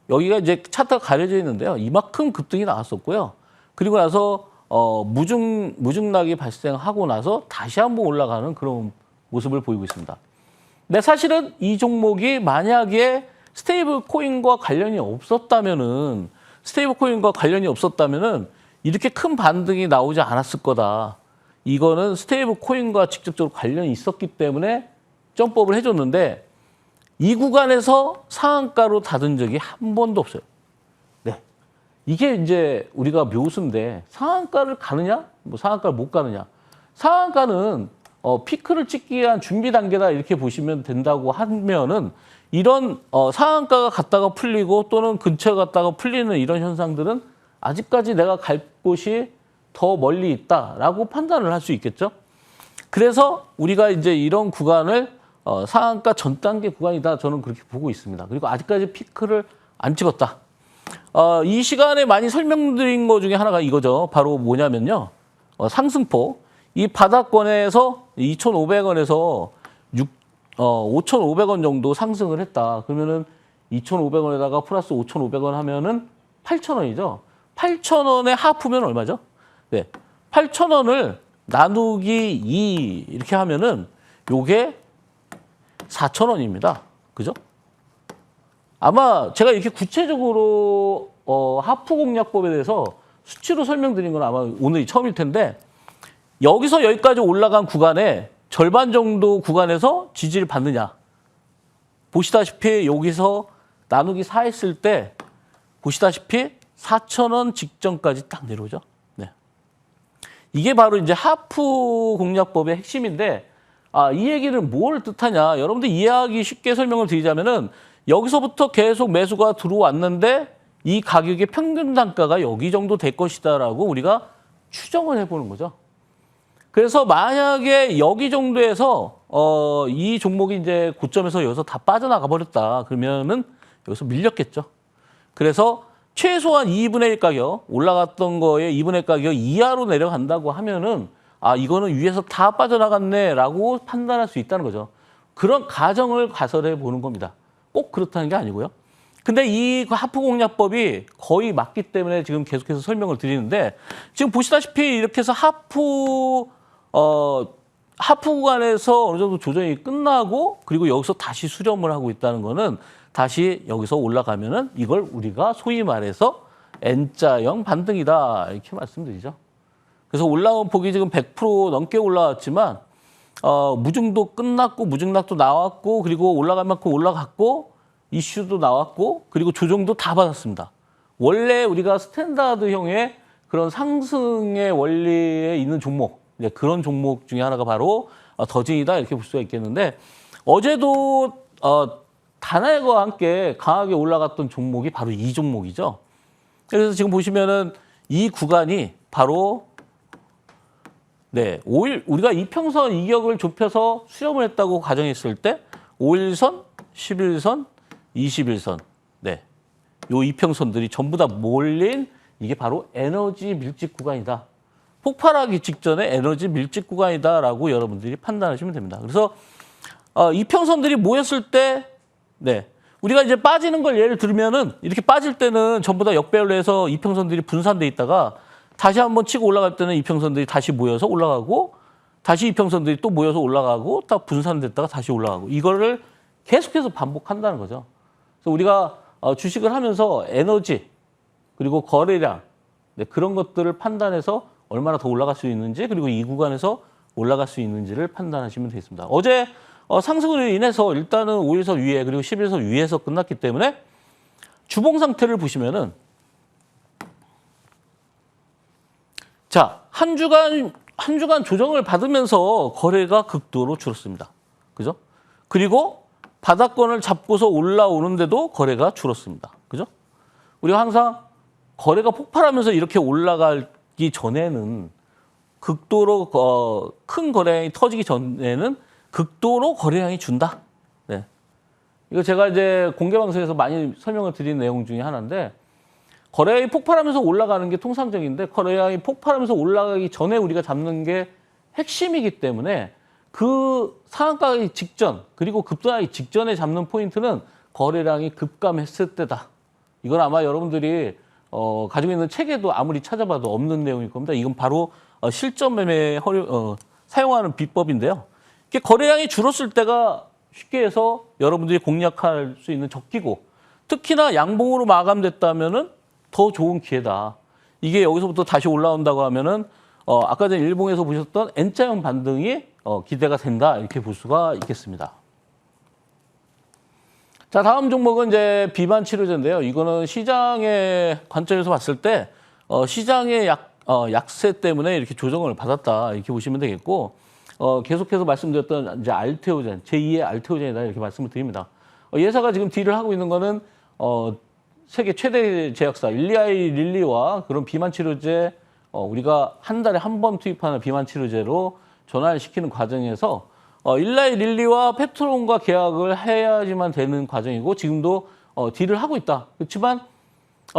여기가 이제 차트가 가려져 있는데요. 이만큼 급등이 나왔었고요. 그리고 나서 무중락이 발생하고 나서 다시 한번 올라가는 그런 모습을 보이고 있습니다. 근데 사실은 이 종목이 만약에 스테이블 코인과 관련이 없었다면은 이렇게 큰 반등이 나오지 않았을 거다. 이거는 스테이블 코인과 직접적으로 관련이 있었기 때문에 점법을 해줬는데 이 구간에서 상한가로 닫은 적이 한 번도 없어요. 네, 이게 이제 우리가 묘수인데 상한가를 가느냐, 상한가를 못 가느냐. 상한가는 피크를 찍기 위한 준비 단계다 이렇게 보시면 된다고 하면은 이런 상한가가 갔다가 풀리고 또는 근처에 갔다가 풀리는 이런 현상들은 아직까지 내가 갈 곳이 더 멀리 있다라고 판단을 할 수 있겠죠. 그래서 우리가 이제 이런 구간을 상한가 전 단계 구간이다 저는 그렇게 보고 있습니다. 그리고 아직까지 피크를 안 찍었다. 이 시간에 많이 설명드린 것 중에 하나가 이거죠. 바로 뭐냐면요. 상승폭. 이 바닥권에서 2,500원에서 5,500원 정도 상승을 했다. 그러면은 2,500원에다가 플러스 5,500원 하면은 8,000원이죠. 8,000원에 하프면 얼마죠? 네. 8,000원을 나누기 2 이렇게 하면은 요게 4,000원입니다. 그죠? 아마 제가 이렇게 구체적으로 하프 공략법에 대해서 수치로 설명드린 건 아마 오늘이 처음일 텐데 여기서 여기까지 올라간 구간에 절반 정도 구간에서 지지를 받느냐. 보시다시피 여기서 나누기 4 했을 때 보시다시피 4,000원 직전까지 딱 내려오죠. 네. 이게 바로 이제 하프 공략법의 핵심인데 이 얘기는 뭘 뜻하냐. 여러분들 이해하기 쉽게 설명을 드리자면은 여기서부터 계속 매수가 들어왔는데 이 가격의 평균 단가가 여기 정도 될 것이다라고 우리가 추정을 해보는 거죠. 그래서 만약에 여기 정도에서 이 종목이 이제 고점에서 여기서 다 빠져나가 버렸다. 그러면은 여기서 밀렸겠죠. 그래서 최소한 2분의 1 가격, 올라갔던 거에 2분의 1 가격 이하로 내려간다고 하면은 이거는 위에서 다 빠져나갔네라고 판단할 수 있다는 거죠. 그런 가정을 가설해 보는 겁니다. 꼭 그렇다는 게 아니고요. 근데 이 하프공략법이 거의 맞기 때문에 지금 계속해서 설명을 드리는데 지금 보시다시피 이렇게 해서 하프 구간에서 어느 정도 조정이 끝나고 그리고 여기서 다시 수렴을 하고 있다는 거는 다시 여기서 올라가면은 이걸 우리가 소위 말해서 N자형 반등이다 이렇게 말씀드리죠. 그래서 올라온 폭이 지금 100% 넘게 올라왔지만 무중도 끝났고 무중락도 나왔고 그리고 올라갈 만큼 올라갔고 이슈도 나왔고 그리고 조정도 다 받았습니다. 원래 우리가 스탠다드형의 그런 상승의 원리에 있는 종목 그런 종목 중에 하나가 바로 더진이다 이렇게 볼 수가 있겠는데 어제도 다날과 함께 강하게 올라갔던 종목이 바로 이 종목이죠. 그래서 지금 보시면은 이 구간이 바로 5일 우리가 이평선 이격을 좁혀서 수렴을 했다고 가정했을 때 5일선, 11선, 21선 요 이평선들이 전부 다 몰린 이게 바로 에너지 밀집 구간이다. 폭발하기 직전에 에너지 밀집 구간이다라고 여러분들이 판단하시면 됩니다. 그래서 이평선들이 모였을 때 우리가 이제 빠지는 걸 예를 들면은 이렇게 빠질 때는 전부 다 역배열로 해서 이평선들이 분산돼 있다가 다시 한번 치고 올라갈 때는 이평선들이 다시 모여서 올라가고 다시 이평선들이 또 모여서 올라가고 딱 분산됐다가 다시 올라가고 이거를 계속해서 반복한다는 거죠. 그래서 우리가 주식을 하면서 에너지 그리고 거래량 그런 것들을 판단해서 얼마나 더 올라갈 수 있는지 그리고 이 구간에서 올라갈 수 있는지를 판단하시면 되겠습니다. 어제 상승으로 인해서 일단은 5일선 위에 그리고 11선 위에서 끝났기 때문에 주봉 상태를 보시면은 자, 한 주간 조정을 받으면서 거래가 극도로 줄었습니다. 그죠? 그리고 바닥권을 잡고서 올라오는데도 거래가 줄었습니다. 그죠? 우리가 항상 거래가 폭발하면서 이렇게 올라가기 전에는 극도로 큰 거래량이 터지기 전에는 극도로 거래량이 준다. 이거 제가 이제 공개 방송에서 많이 설명을 드린 내용 중에 하나인데 거래량이 폭발하면서 올라가는 게 통상적인데 거래량이 폭발하면서 올라가기 전에 우리가 잡는 게 핵심이기 때문에 그 상한가기 직전 그리고 급등하기 직전에 잡는 포인트는 거래량이 급감했을 때다. 이건 아마 여러분들이 가지고 있는 책에도 아무리 찾아봐도 없는 내용일 겁니다. 이건 바로 실전 매매에 사용하는 비법인데요. 이게 거래량이 줄었을 때가 쉽게 해서 여러분들이 공략할 수 있는 적기고 특히나 양봉으로 마감됐다면은 더 좋은 기회다. 이게 여기서부터 다시 올라온다고 하면은 아까 전에 일봉에서 보셨던 N자형 반등이 기대가 된다 이렇게 볼 수가 있겠습니다. 자, 다음 종목은 이제 비만 치료제인데요. 이거는 시장의 관점에서 봤을 때 시장의 약세 때문에 이렇게 조정을 받았다 이렇게 보시면 되겠고 계속해서 말씀드렸던 이제 알테오젠 제2의 알테오젠이다 이렇게 말씀을 드립니다. 예사가 지금 딜을 하고 있는 거는 세계 최대 제약사 일리아이 릴리와 그런 비만 치료제 우리가 한 달에 한 번 투입하는 비만 치료제로 전환을 시키는 과정에서 일라이 릴리와 페트론과 계약을 해야지만 되는 과정이고 지금도 딜을 하고 있다. 그렇지만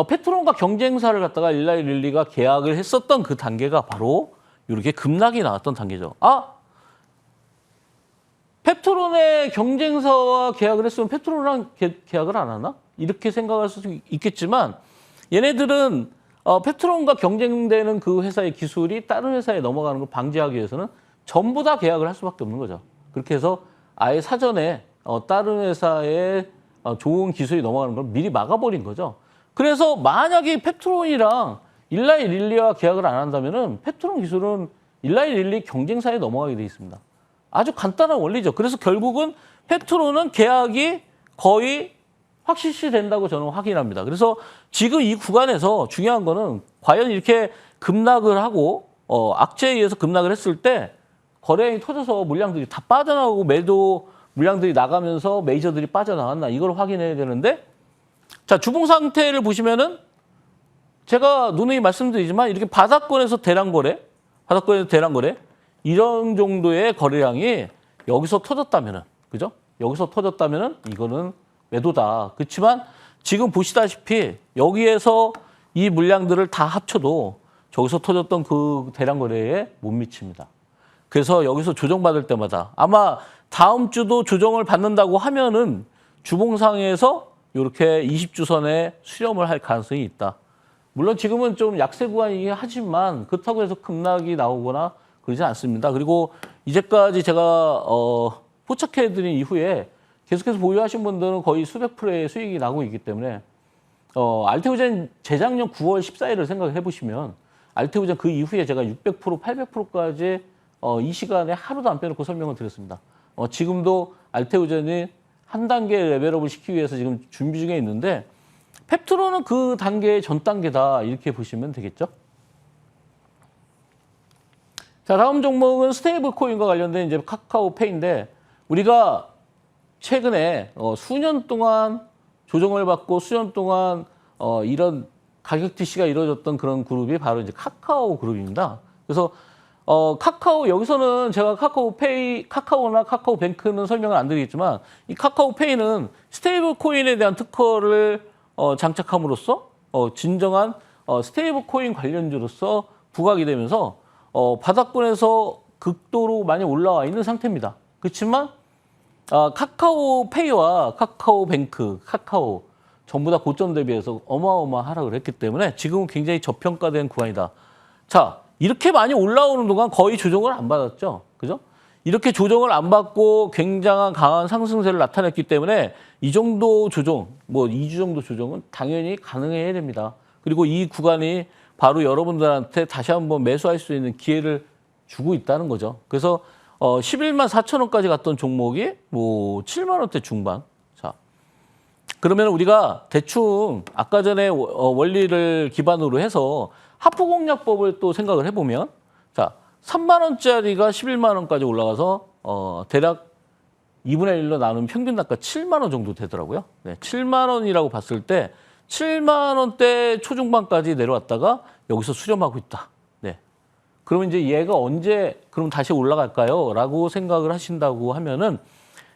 페트론과 경쟁사를 갖다가 일라이 릴리가 계약을 했었던 그 단계가 바로 이렇게 급락이 나왔던 단계죠. 페트론의 경쟁사와 계약을 했으면 페트론이랑 계약을 안 하나? 이렇게 생각할 수도 있겠지만 얘네들은 페트론과 경쟁되는 그 회사의 기술이 다른 회사에 넘어가는 걸 방지하기 위해서는 전부 다 계약을 할 수밖에 없는 거죠. 그렇게 해서 아예 사전에 다른 회사에 좋은 기술이 넘어가는 걸 미리 막아버린 거죠. 그래서 만약에 페트론이랑 일라이 릴리와 계약을 안 한다면은 페트론 기술은 일라이 릴리 경쟁사에 넘어가게 돼 있습니다. 아주 간단한 원리죠. 그래서 결국은 페트론은 계약이 거의 확실시 된다고 저는 확인합니다. 그래서 지금 이 구간에서 중요한 거는 과연 이렇게 급락을 하고 악재에 의해서 급락을 했을 때 거래량이 터져서 물량들이 다 빠져나가고 매도 물량들이 나가면서 메이저들이 빠져나갔나 이걸 확인해야 되는데 자 주봉 상태를 보시면은 제가 누누이 말씀드리지만 이렇게 바닥권에서 대량 거래 이런 정도의 거래량이 여기서 터졌다면은 그죠? 여기서 터졌다면은 이거는 매도다. 그렇지만 지금 보시다시피 여기에서 이 물량들을 다 합쳐도 저기서 터졌던 그 대량 거래에 못 미칩니다. 그래서 여기서 조정받을 때마다 아마 다음 주도 조정을 받는다고 하면은 주봉상에서 이렇게 20주선에 수렴을 할 가능성이 있다. 물론 지금은 좀 약세 구간이긴 하지만 그렇다고 해서 급락이 나오거나 그러지 않습니다. 그리고 이제까지 제가 포착해드린 이후에 계속해서 보유하신 분들은 거의 수백 프로의 수익이 나고 있기 때문에 알테오젠 재작년 9월 14일을 생각해 보시면 알테오젠 그 이후에 제가 600%, 800%까지 이 시간에 하루도 안 빼놓고 설명을 드렸습니다. 지금도 알테오젠이 한 단계 레벨업을 시키기 위해서 지금 준비 중에 있는데 펩트로는 그 단계의 전 단계다 이렇게 보시면 되겠죠. 자, 다음 종목은 스테이블 코인과 관련된 이제 카카오페이인데 우리가 최근에 수년 동안 조정을 받고 수년 동안 이런 가격 지시가 이루어졌던 그런 그룹이 바로 이제 카카오 그룹입니다. 그래서 카카오 여기서는 제가 카카오페이, 카카오나 카카오뱅크는 설명을 안 드리겠지만 이 카카오페이는 스테이블 코인에 대한 특허를 장착함으로써 진정한 스테이블 코인 관련주로서 부각이 되면서 바닥권에서 극도로 많이 올라와 있는 상태입니다. 그렇지만 카카오페이와 카카오뱅크, 카카오 전부 다 고점 대비해서 어마어마한 하락을 했기 때문에 지금은 굉장히 저평가된 구간이다. 자, 이렇게 많이 올라오는 동안 거의 조정을 안 받았죠. 그죠? 이렇게 조정을 안 받고 굉장한 강한 상승세를 나타냈기 때문에 이 정도 조정, 뭐 2주 정도 조정은 당연히 가능해야 됩니다. 그리고 이 구간이 바로 여러분들한테 다시 한번 매수할 수 있는 기회를 주고 있다는 거죠. 그래서 11만 4천 원까지 갔던 종목이 뭐 7만 원대 중반. 자, 그러면 우리가 대충 아까 전에 원리를 기반으로 해서 하프 공략법을 또 생각을 해보면 자, 3만 원짜리가 11만 원까지 올라가서 대략 2분의 1로 나누면 평균 단가 7만 원 정도 되더라고요. 네, 7만 원이라고 봤을 때 7만 원대 초중반까지 내려왔다가 여기서 수렴하고 있다. 네. 그러면 이제 얘가 언제 그럼 다시 올라갈까요? 라고 생각을 하신다고 하면은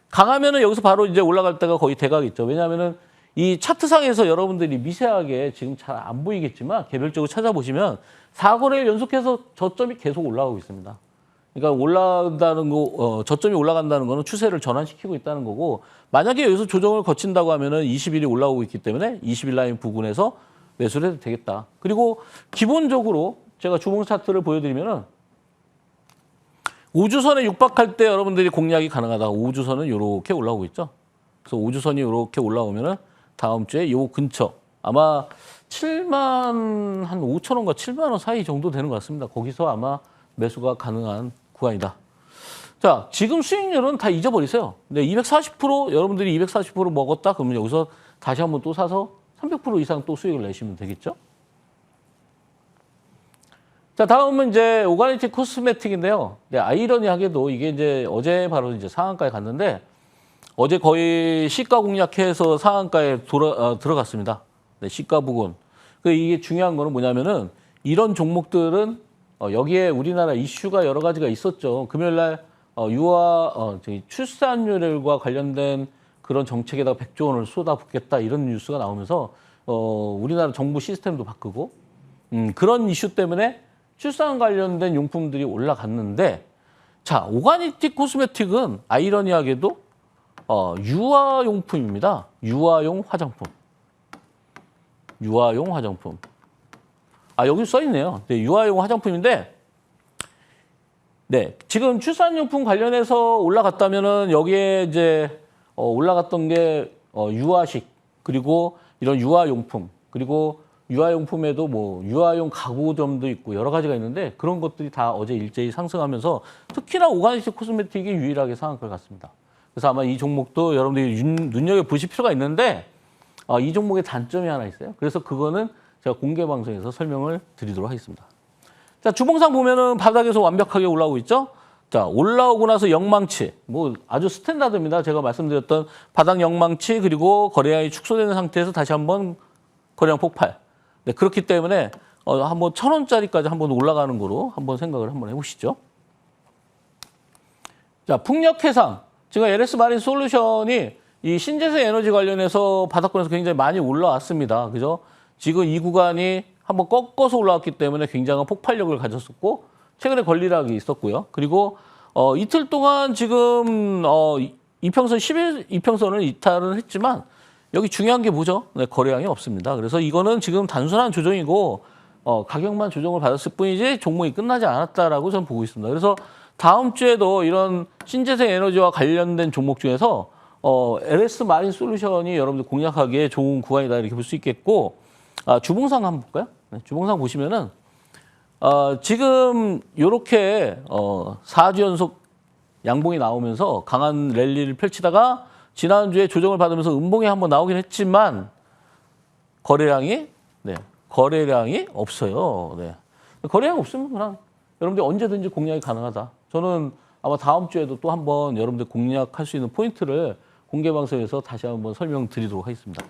강하면은 여기서 바로 이제 올라갈 때가 거의 대각이죠. 왜냐하면은 이 차트상에서 여러분들이 미세하게 지금 잘 안 보이겠지만 개별적으로 찾아보시면 4거래일 연속해서 저점이 계속 올라가고 있습니다. 그러니까 올라간다는 거, 저점이 올라간다는 거는 추세를 전환시키고 있다는 거고 만약에 여기서 조정을 거친다고 하면은 20일이 올라오고 있기 때문에 20일 라인 부근에서 매수를 해도 되겠다. 그리고 기본적으로 제가 주봉 차트를 보여드리면은 5주선에 육박할 때 여러분들이 공략이 가능하다. 5주선은 이렇게 올라오고 있죠. 그래서 5주선이 이렇게 올라오면은 다음 주에 요 근처 아마 7만 한 5천 원과 7만 원 사이 정도 되는 것 같습니다. 거기서 아마 매수가 가능한 구간이다. 자, 지금 수익률은 다 잊어버리세요. 근데 240% 여러분들이 240% 먹었다 그러면 여기서 다시 한번 또 사서 300% 이상 또 수익을 내시면 되겠죠. 자, 다음은 이제 오가니티 코스메틱인데요. 네, 아이러니하게도 이게 이제 어제 바로 이제 상한가에 갔는데 어제 거의 시가 공략해서 상한가에 들어갔습니다. 네, 시가 부근. 이게 중요한 거는 뭐냐면은 이런 종목들은 여기에 우리나라 이슈가 여러 가지가 있었죠. 금요일 날 출산율과 관련된 그런 정책에다가 100조 원을 쏟아붓겠다 이런 뉴스가 나오면서 우리나라 정부 시스템도 바꾸고 그런 이슈 때문에 출산 관련된 용품들이 올라갔는데 자, 오가니티 코스메틱은 아이러니하게도 유아용품입니다. 유아용 화장품. 유아용 화장품. 아, 여기 써 있네요. 네, 유아용 화장품인데, 네, 지금 출산용품 관련해서 올라갔다면은 여기에 이제 올라갔던 게 유아식 그리고 이런 유아용품 그리고 유아용품에도 뭐 유아용 가구점도 있고 여러 가지가 있는데 그런 것들이 다 어제 일제히 상승하면서 특히나 오가니티 코스메틱이 유일하게 상한가를 갔습니다. 그래서 아마 이 종목도 여러분들이 눈여겨보실 필요가 있는데 이 종목의 단점이 하나 있어요. 그래서 그거는 제가 공개 방송에서 설명을 드리도록 하겠습니다. 자, 주봉상 보면은 바닥에서 완벽하게 올라오고 있죠. 자, 올라오고 나서 영망치, 뭐 아주 스탠다드입니다. 제가 말씀드렸던 바닥 영망치 그리고 거래량이 축소되는 상태에서 다시 한번 거래량 폭발. 네, 그렇기 때문에 한번 1,000원짜리까지 한번 올라가는 거로 한번 생각을 한번 해보시죠. 자, 풍력해상. 지금 LS 마린 솔루션이 이 신재생 에너지 관련해서 바닥권에서 굉장히 많이 올라왔습니다. 그죠? 지금 이 구간이 한번 꺾어서 올라왔기 때문에 굉장한 폭발력을 가졌었고 최근에 권리락이 있었고요. 그리고 이틀 동안 지금 이평선 11 이평선을 이탈은 했지만 여기 중요한 게 뭐죠? 네, 거래량이 없습니다. 그래서 이거는 지금 단순한 조정이고 가격만 조정을 받았을 뿐이지 종목이 끝나지 않았다라고 저는 보고 있습니다. 그래서 다음 주에도 이런 신재생 에너지와 관련된 종목 중에서 LS 마린 솔루션이 여러분들 공략하기에 좋은 구간이다 이렇게 볼 수 있겠고 주봉상 한번 볼까요? 네, 주봉상 보시면은 지금 이렇게 4주 연속 양봉이 나오면서 강한 랠리를 펼치다가 지난주에 조정을 받으면서 음봉이 한번 나오긴 했지만 거래량이 없어요. 네. 거래량이 없으면 그냥 여러분들 언제든지 공략이 가능하다. 저는 아마 다음 주에도 또 한번 여러분들 공략할 수 있는 포인트를 공개 방송에서 다시 한번 설명드리도록 하겠습니다.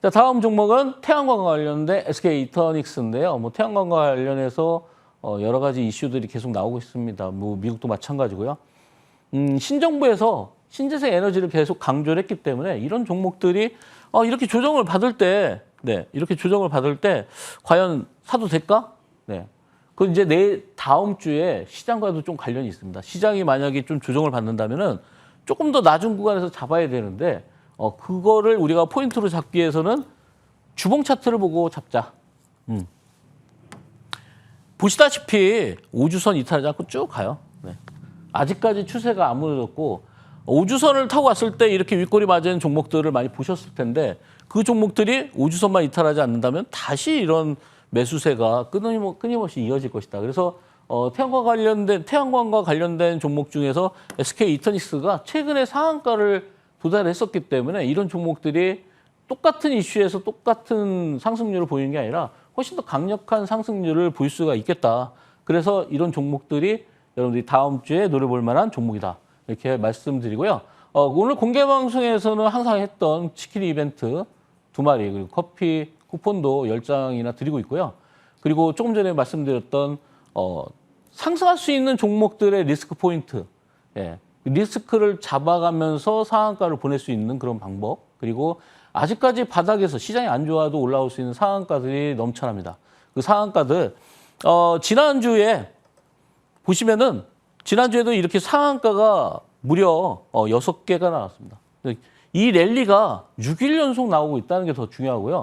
자, 다음 종목은 태양광과 관련된 SK 이터닉스인데요. 뭐 태양광과 관련해서 여러 가지 이슈들이 계속 나오고 있습니다. 뭐 미국도 마찬가지고요. 신정부에서 신재생 에너지를 계속 강조를 했기 때문에 이런 종목들이 이렇게 조정을 받을 때, 이렇게 조정을 받을 때 과연 사도 될까? 네. 그 이제 다음 주에 시장과도 좀 관련이 있습니다. 시장이 만약에 좀 조정을 받는다면은 조금 더 낮은 구간에서 잡아야 되는데 그거를 우리가 포인트로 잡기 위해서는 주봉 차트를 보고 잡자. 보시다시피 5주선 이탈하지 않고 쭉 가요. 네. 아직까지 추세가 안 무너졌고 5주선을 타고 왔을 때 이렇게 윗골이 맞은 종목들을 많이 보셨을 텐데 그 종목들이 5주선만 이탈하지 않는다면 다시 이런 매수세가 끊임없이 이어질 것이다. 그래서 태양광과 관련된 종목 중에서 SK 이터닉스가 최근에 상한가를 도달했었기 때문에 이런 종목들이 똑같은 이슈에서 똑같은 상승률을 보이는 게 아니라 훨씬 더 강력한 상승률을 볼 수가 있겠다. 그래서 이런 종목들이 여러분들이 다음 주에 노려볼 만한 종목이다. 이렇게 말씀드리고요. 오늘 공개 방송에서는 항상 했던 치킨 이벤트 2마리 그리고 커피 쿠폰도 10장이나 드리고 있고요. 그리고 조금 전에 말씀드렸던 상승할 수 있는 종목들의 리스크 포인트, 리스크를 잡아가면서 상한가를 보낼 수 있는 그런 방법, 그리고 아직까지 바닥에서 시장이 안 좋아도 올라올 수 있는 상한가들이 넘쳐납니다. 그 상한가들 지난주에 보시면은 지난주에도 이렇게 상한가가 무려 6개가 나왔습니다. 이 랠리가 6일 연속 나오고 있다는 게 더 중요하고요.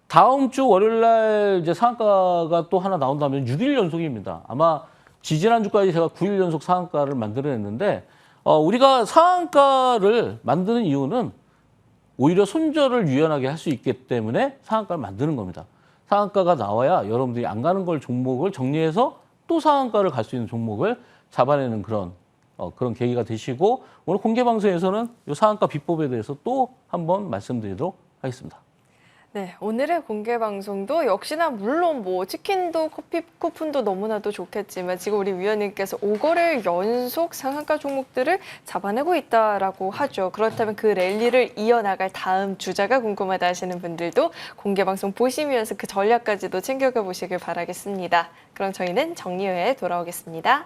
다음 주 월요일 날 이제 상한가가 또 하나 나온다면 6일 연속입니다. 아마 지지난주까지 제가 9일 연속 상한가를 만들어냈는데 우리가 상한가를 만드는 이유는 오히려 손절을 유연하게 할 수 있기 때문에 상한가를 만드는 겁니다. 상한가가 나와야 여러분들이 안 가는 걸 종목을 정리해서 또 상한가를 갈 수 있는 종목을 잡아내는 그런 계기가 되시고 오늘 공개 방송에서는 이 상한가 비법에 대해서 또 한번 말씀드리도록 하겠습니다. 네, 오늘의 공개 방송도 역시나 물론 뭐 치킨도 커피 쿠폰도 너무나도 좋겠지만 지금 우리 위원님께서 5거래일 연속 상한가 종목들을 잡아내고 있다라고 하죠. 그렇다면 그 랠리를 이어나갈 다음 주자가 궁금하다 하시는 분들도 공개 방송 보시면서 그 전략까지도 챙겨가 보시길 바라겠습니다. 그럼 저희는 정리 후에 돌아오겠습니다.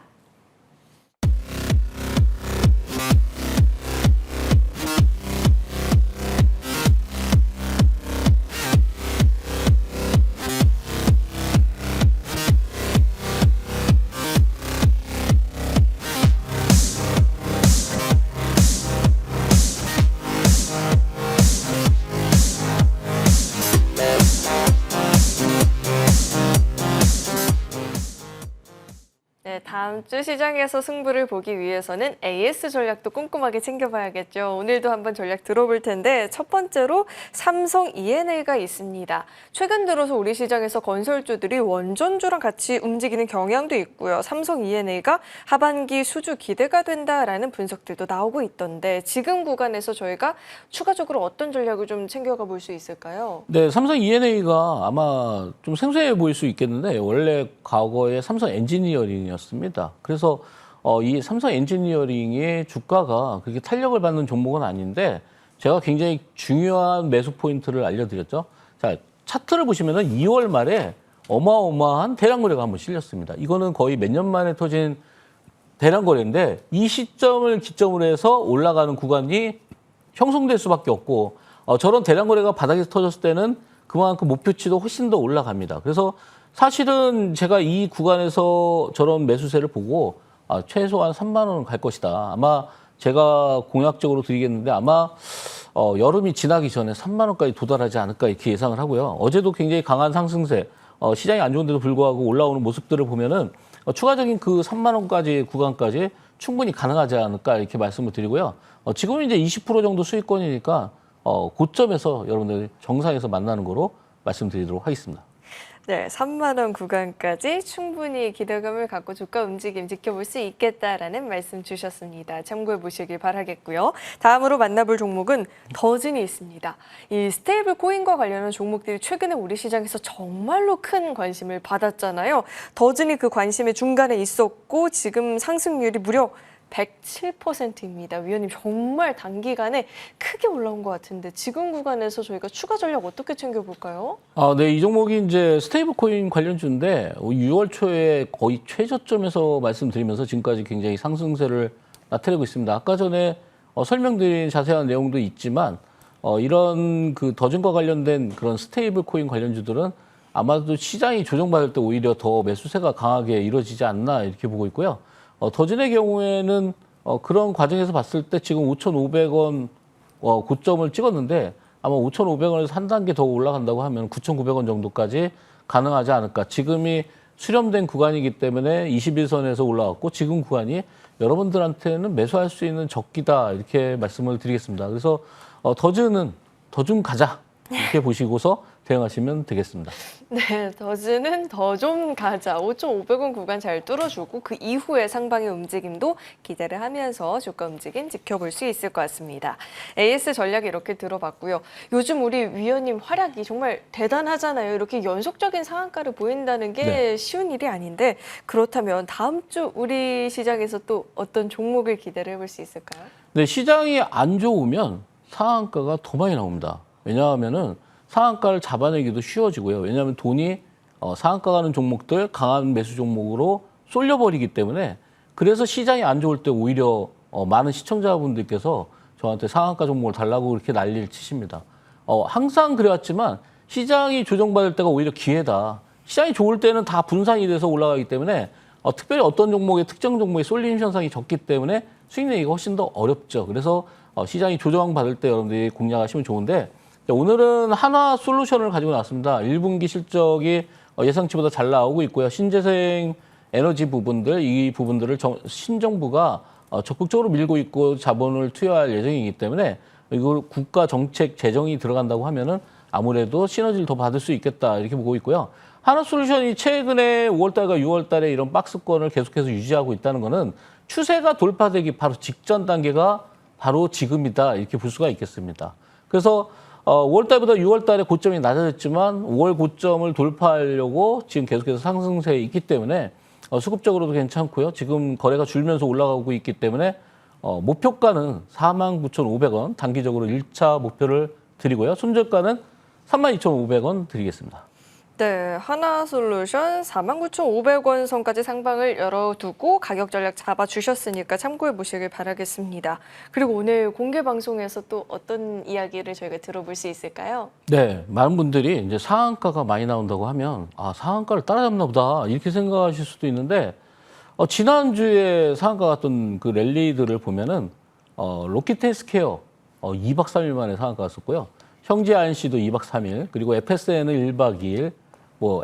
다음 주 시장에서 승부를 보기 위해서는 AS 전략도 꼼꼼하게 챙겨봐야겠죠. 오늘도 한번 전략 들어볼 텐데 첫 번째로 삼성 E&A가 있습니다. 최근 들어서 우리 시장에서 건설주들이 원전주랑 같이 움직이는 경향도 있고요. 삼성 E&A가 하반기 수주 기대가 된다라는 분석들도 나오고 있던데 지금 구간에서 저희가 추가적으로 어떤 전략을 좀 챙겨가 볼 수 있을까요? 네, 삼성 E&A가 아마 좀 생소해 보일 수 있겠는데 원래 과거에 삼성 엔지니어링이었습니다. 그래서 이 삼성 엔지니어링의 주가가 그렇게 탄력을 받는 종목은 아닌데 제가 굉장히 중요한 매수 포인트를 알려드렸죠. 자, 차트를 보시면은 2월 말에 어마어마한 대량 거래가 한번 실렸습니다. 이거는 거의 몇 년 만에 터진 대량 거래인데 이 시점을 기점으로 해서 올라가는 구간이 형성될 수밖에 없고 저런 대량 거래가 바닥에서 터졌을 때는 그만큼 목표치도 훨씬 더 올라갑니다. 그래서 사실은 제가 이 구간에서 저런 매수세를 보고 최소한 3만 원은 갈 것이다. 아마 제가 공약적으로 드리겠는데 아마 여름이 지나기 전에 3만 원까지 도달하지 않을까 이렇게 예상을 하고요. 어제도 굉장히 강한 상승세, 시장이 안 좋은데도 불구하고 올라오는 모습들을 보면은 추가적인 그 3만 원까지 구간까지 충분히 가능하지 않을까 이렇게 말씀을 드리고요. 지금은 이제 20% 정도 수익권이니까 고점에서 여러분들 정상에서 만나는 거로 말씀드리도록 하겠습니다. 네, 3만 원 구간까지 충분히 기대감을 갖고 주가 움직임 지켜볼 수 있겠다라는 말씀 주셨습니다. 참고해 보시길 바라겠고요. 다음으로 만나볼 종목은 더진이 있습니다. 이 스테이블 코인과 관련한 종목들이 최근에 우리 시장에서 정말로 큰 관심을 받았잖아요. 더진이 그 관심의 중간에 있었고 지금 상승률이 무려 107%입니다. 위원님 정말 단기간에 크게 올라온 것 같은데 지금 구간에서 저희가 추가 전략 어떻게 챙겨볼까요? 네, 이 종목이 이제 스테이블 코인 관련주인데 6월 초에 거의 최저점에서 말씀드리면서 지금까지 굉장히 상승세를 나타내고 있습니다. 아까 전에 설명드린 자세한 내용도 있지만 이런 그 더진과 관련된 그런 스테이블 코인 관련주들은 아마도 시장이 조정받을 때 오히려 더 매수세가 강하게 이루어지지 않나 이렇게 보고 있고요. 더진의 경우에는 그런 과정에서 봤을 때 지금 5,500원 고점을 찍었는데 아마 5,500원에서 한 단계 더 올라간다고 하면 9,900원 정도까지 가능하지 않을까. 지금이 수렴된 구간이기 때문에 21선에서 올라왔고 지금 구간이 여러분들한테는 매수할 수 있는 적기다 이렇게 말씀을 드리겠습니다. 그래서 더진은 더 좀 가자 이렇게 보시고서 대응하시면 되겠습니다. 네, 더진은 더 좀 가자. 5,500원 구간 잘 뚫어주고 그 이후에 상방의 움직임도 기대를 하면서 주가 움직임 지켜볼 수 있을 것 같습니다. AS 전략 이렇게 들어봤고요. 요즘 우리 위원님 활약이 정말 대단하잖아요. 이렇게 연속적인 상한가를 보인다는 게 네. 쉬운 일이 아닌데 그렇다면 다음 주 우리 시장에서 또 어떤 종목을 기대를 해볼 수 있을까요? 네, 시장이 안 좋으면 상한가가 더 많이 나옵니다. 왜냐하면은 상한가를 잡아내기도 쉬워지고요. 왜냐하면 돈이 상한가 가는 종목들 강한 매수 종목으로 쏠려버리기 때문에 그래서 시장이 안 좋을 때 오히려 많은 시청자분들께서 저한테 상한가 종목을 달라고 그렇게 난리를 치십니다. 항상 그래왔지만 시장이 조정받을 때가 오히려 기회다. 시장이 좋을 때는 다 분산이 돼서 올라가기 때문에 특별히 어떤 종목의 특정 종목의 쏠림 현상이 적기 때문에 수익 내기가 훨씬 더 어렵죠. 그래서 시장이 조정받을 때 여러분들이 공략하시면 좋은데 오늘은 한화 솔루션을 가지고 나왔습니다. 1분기 실적이 예상치보다 잘 나오고 있고요. 신재생 에너지 부분들, 이 부분들을 신정부가 적극적으로 밀고 있고 자본을 투여할 예정이기 때문에 이걸 국가 정책 재정이 들어간다고 하면은 아무래도 시너지를 더 받을 수 있겠다 이렇게 보고 있고요. 한화 솔루션이 최근에 5월달과 6월달에 이런 박스권을 계속해서 유지하고 있다는 거는 추세가 돌파되기 바로 직전 단계가 바로 지금이다 이렇게 볼 수가 있겠습니다. 그래서 5월달보다 6월달에 고점이 낮아졌지만 5월 고점을 돌파하려고 지금 계속해서 상승세에 있기 때문에 수급적으로도 괜찮고요. 지금 거래가 줄면서 올라가고 있기 때문에 목표가는 49,500원 단기적으로 1차 목표를 드리고요. 손절가는 32,500원 드리겠습니다. 네, 하나솔루션 49,500원 선까지 상방을 열어두고 가격 전략 잡아주셨으니까 참고해 보시길 바라겠습니다. 그리고 오늘 공개 방송에서 또 어떤 이야기를 저희가 들어볼 수 있을까요? 네, 많은 분들이 이제 상한가가 많이 나온다고 하면 상한가를 따라잡나 보다 이렇게 생각하실 수도 있는데 지난주에 상한가 갔던 그 랠리들을 보면은 로키트 헬스케어 2박 3일 만에 상한가 갔었고요. 형제 INC도 2박 3일, 그리고 FSN은 1박 2일,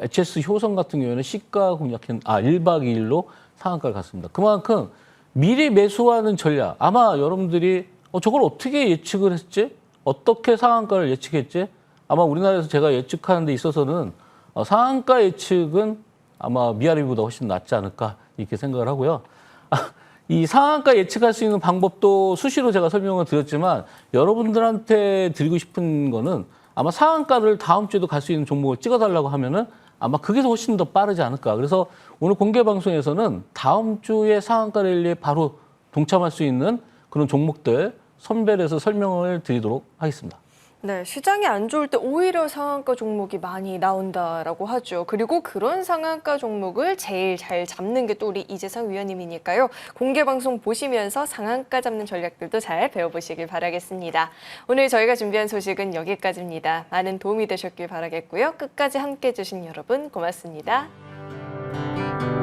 HS 효성 같은 경우에는 시가 공략한 1박 2일로 상한가를 갔습니다. 그만큼 미리 매수하는 전략, 아마 여러분들이 저걸 어떻게 예측을 했지? 어떻게 상한가를 예측했지? 아마 우리나라에서 제가 예측하는 데 있어서는 상한가 예측은 아마 미아리보다 훨씬 낫지 않을까 이렇게 생각을 하고요. 이 상한가 예측할 수 있는 방법도 수시로 제가 설명을 드렸지만 여러분들한테 드리고 싶은 거는 아마 상한가를 다음 주에도 갈 수 있는 종목을 찍어달라고 하면은 아마 그게 훨씬 더 빠르지 않을까. 그래서 오늘 공개 방송에서는 다음 주에 상한가 랠리에 바로 동참할 수 있는 그런 종목들 선별해서 설명을 드리도록 하겠습니다. 네, 시장이 안 좋을 때 오히려 상한가 종목이 많이 나온다라고 하죠. 그리고 그런 상한가 종목을 제일 잘 잡는 게 또 우리 이재상 위원님이니까요. 공개 방송 보시면서 상한가 잡는 전략들도 잘 배워보시길 바라겠습니다. 오늘 저희가 준비한 소식은 여기까지입니다. 많은 도움이 되셨길 바라겠고요. 끝까지 함께해 주신 여러분 고맙습니다.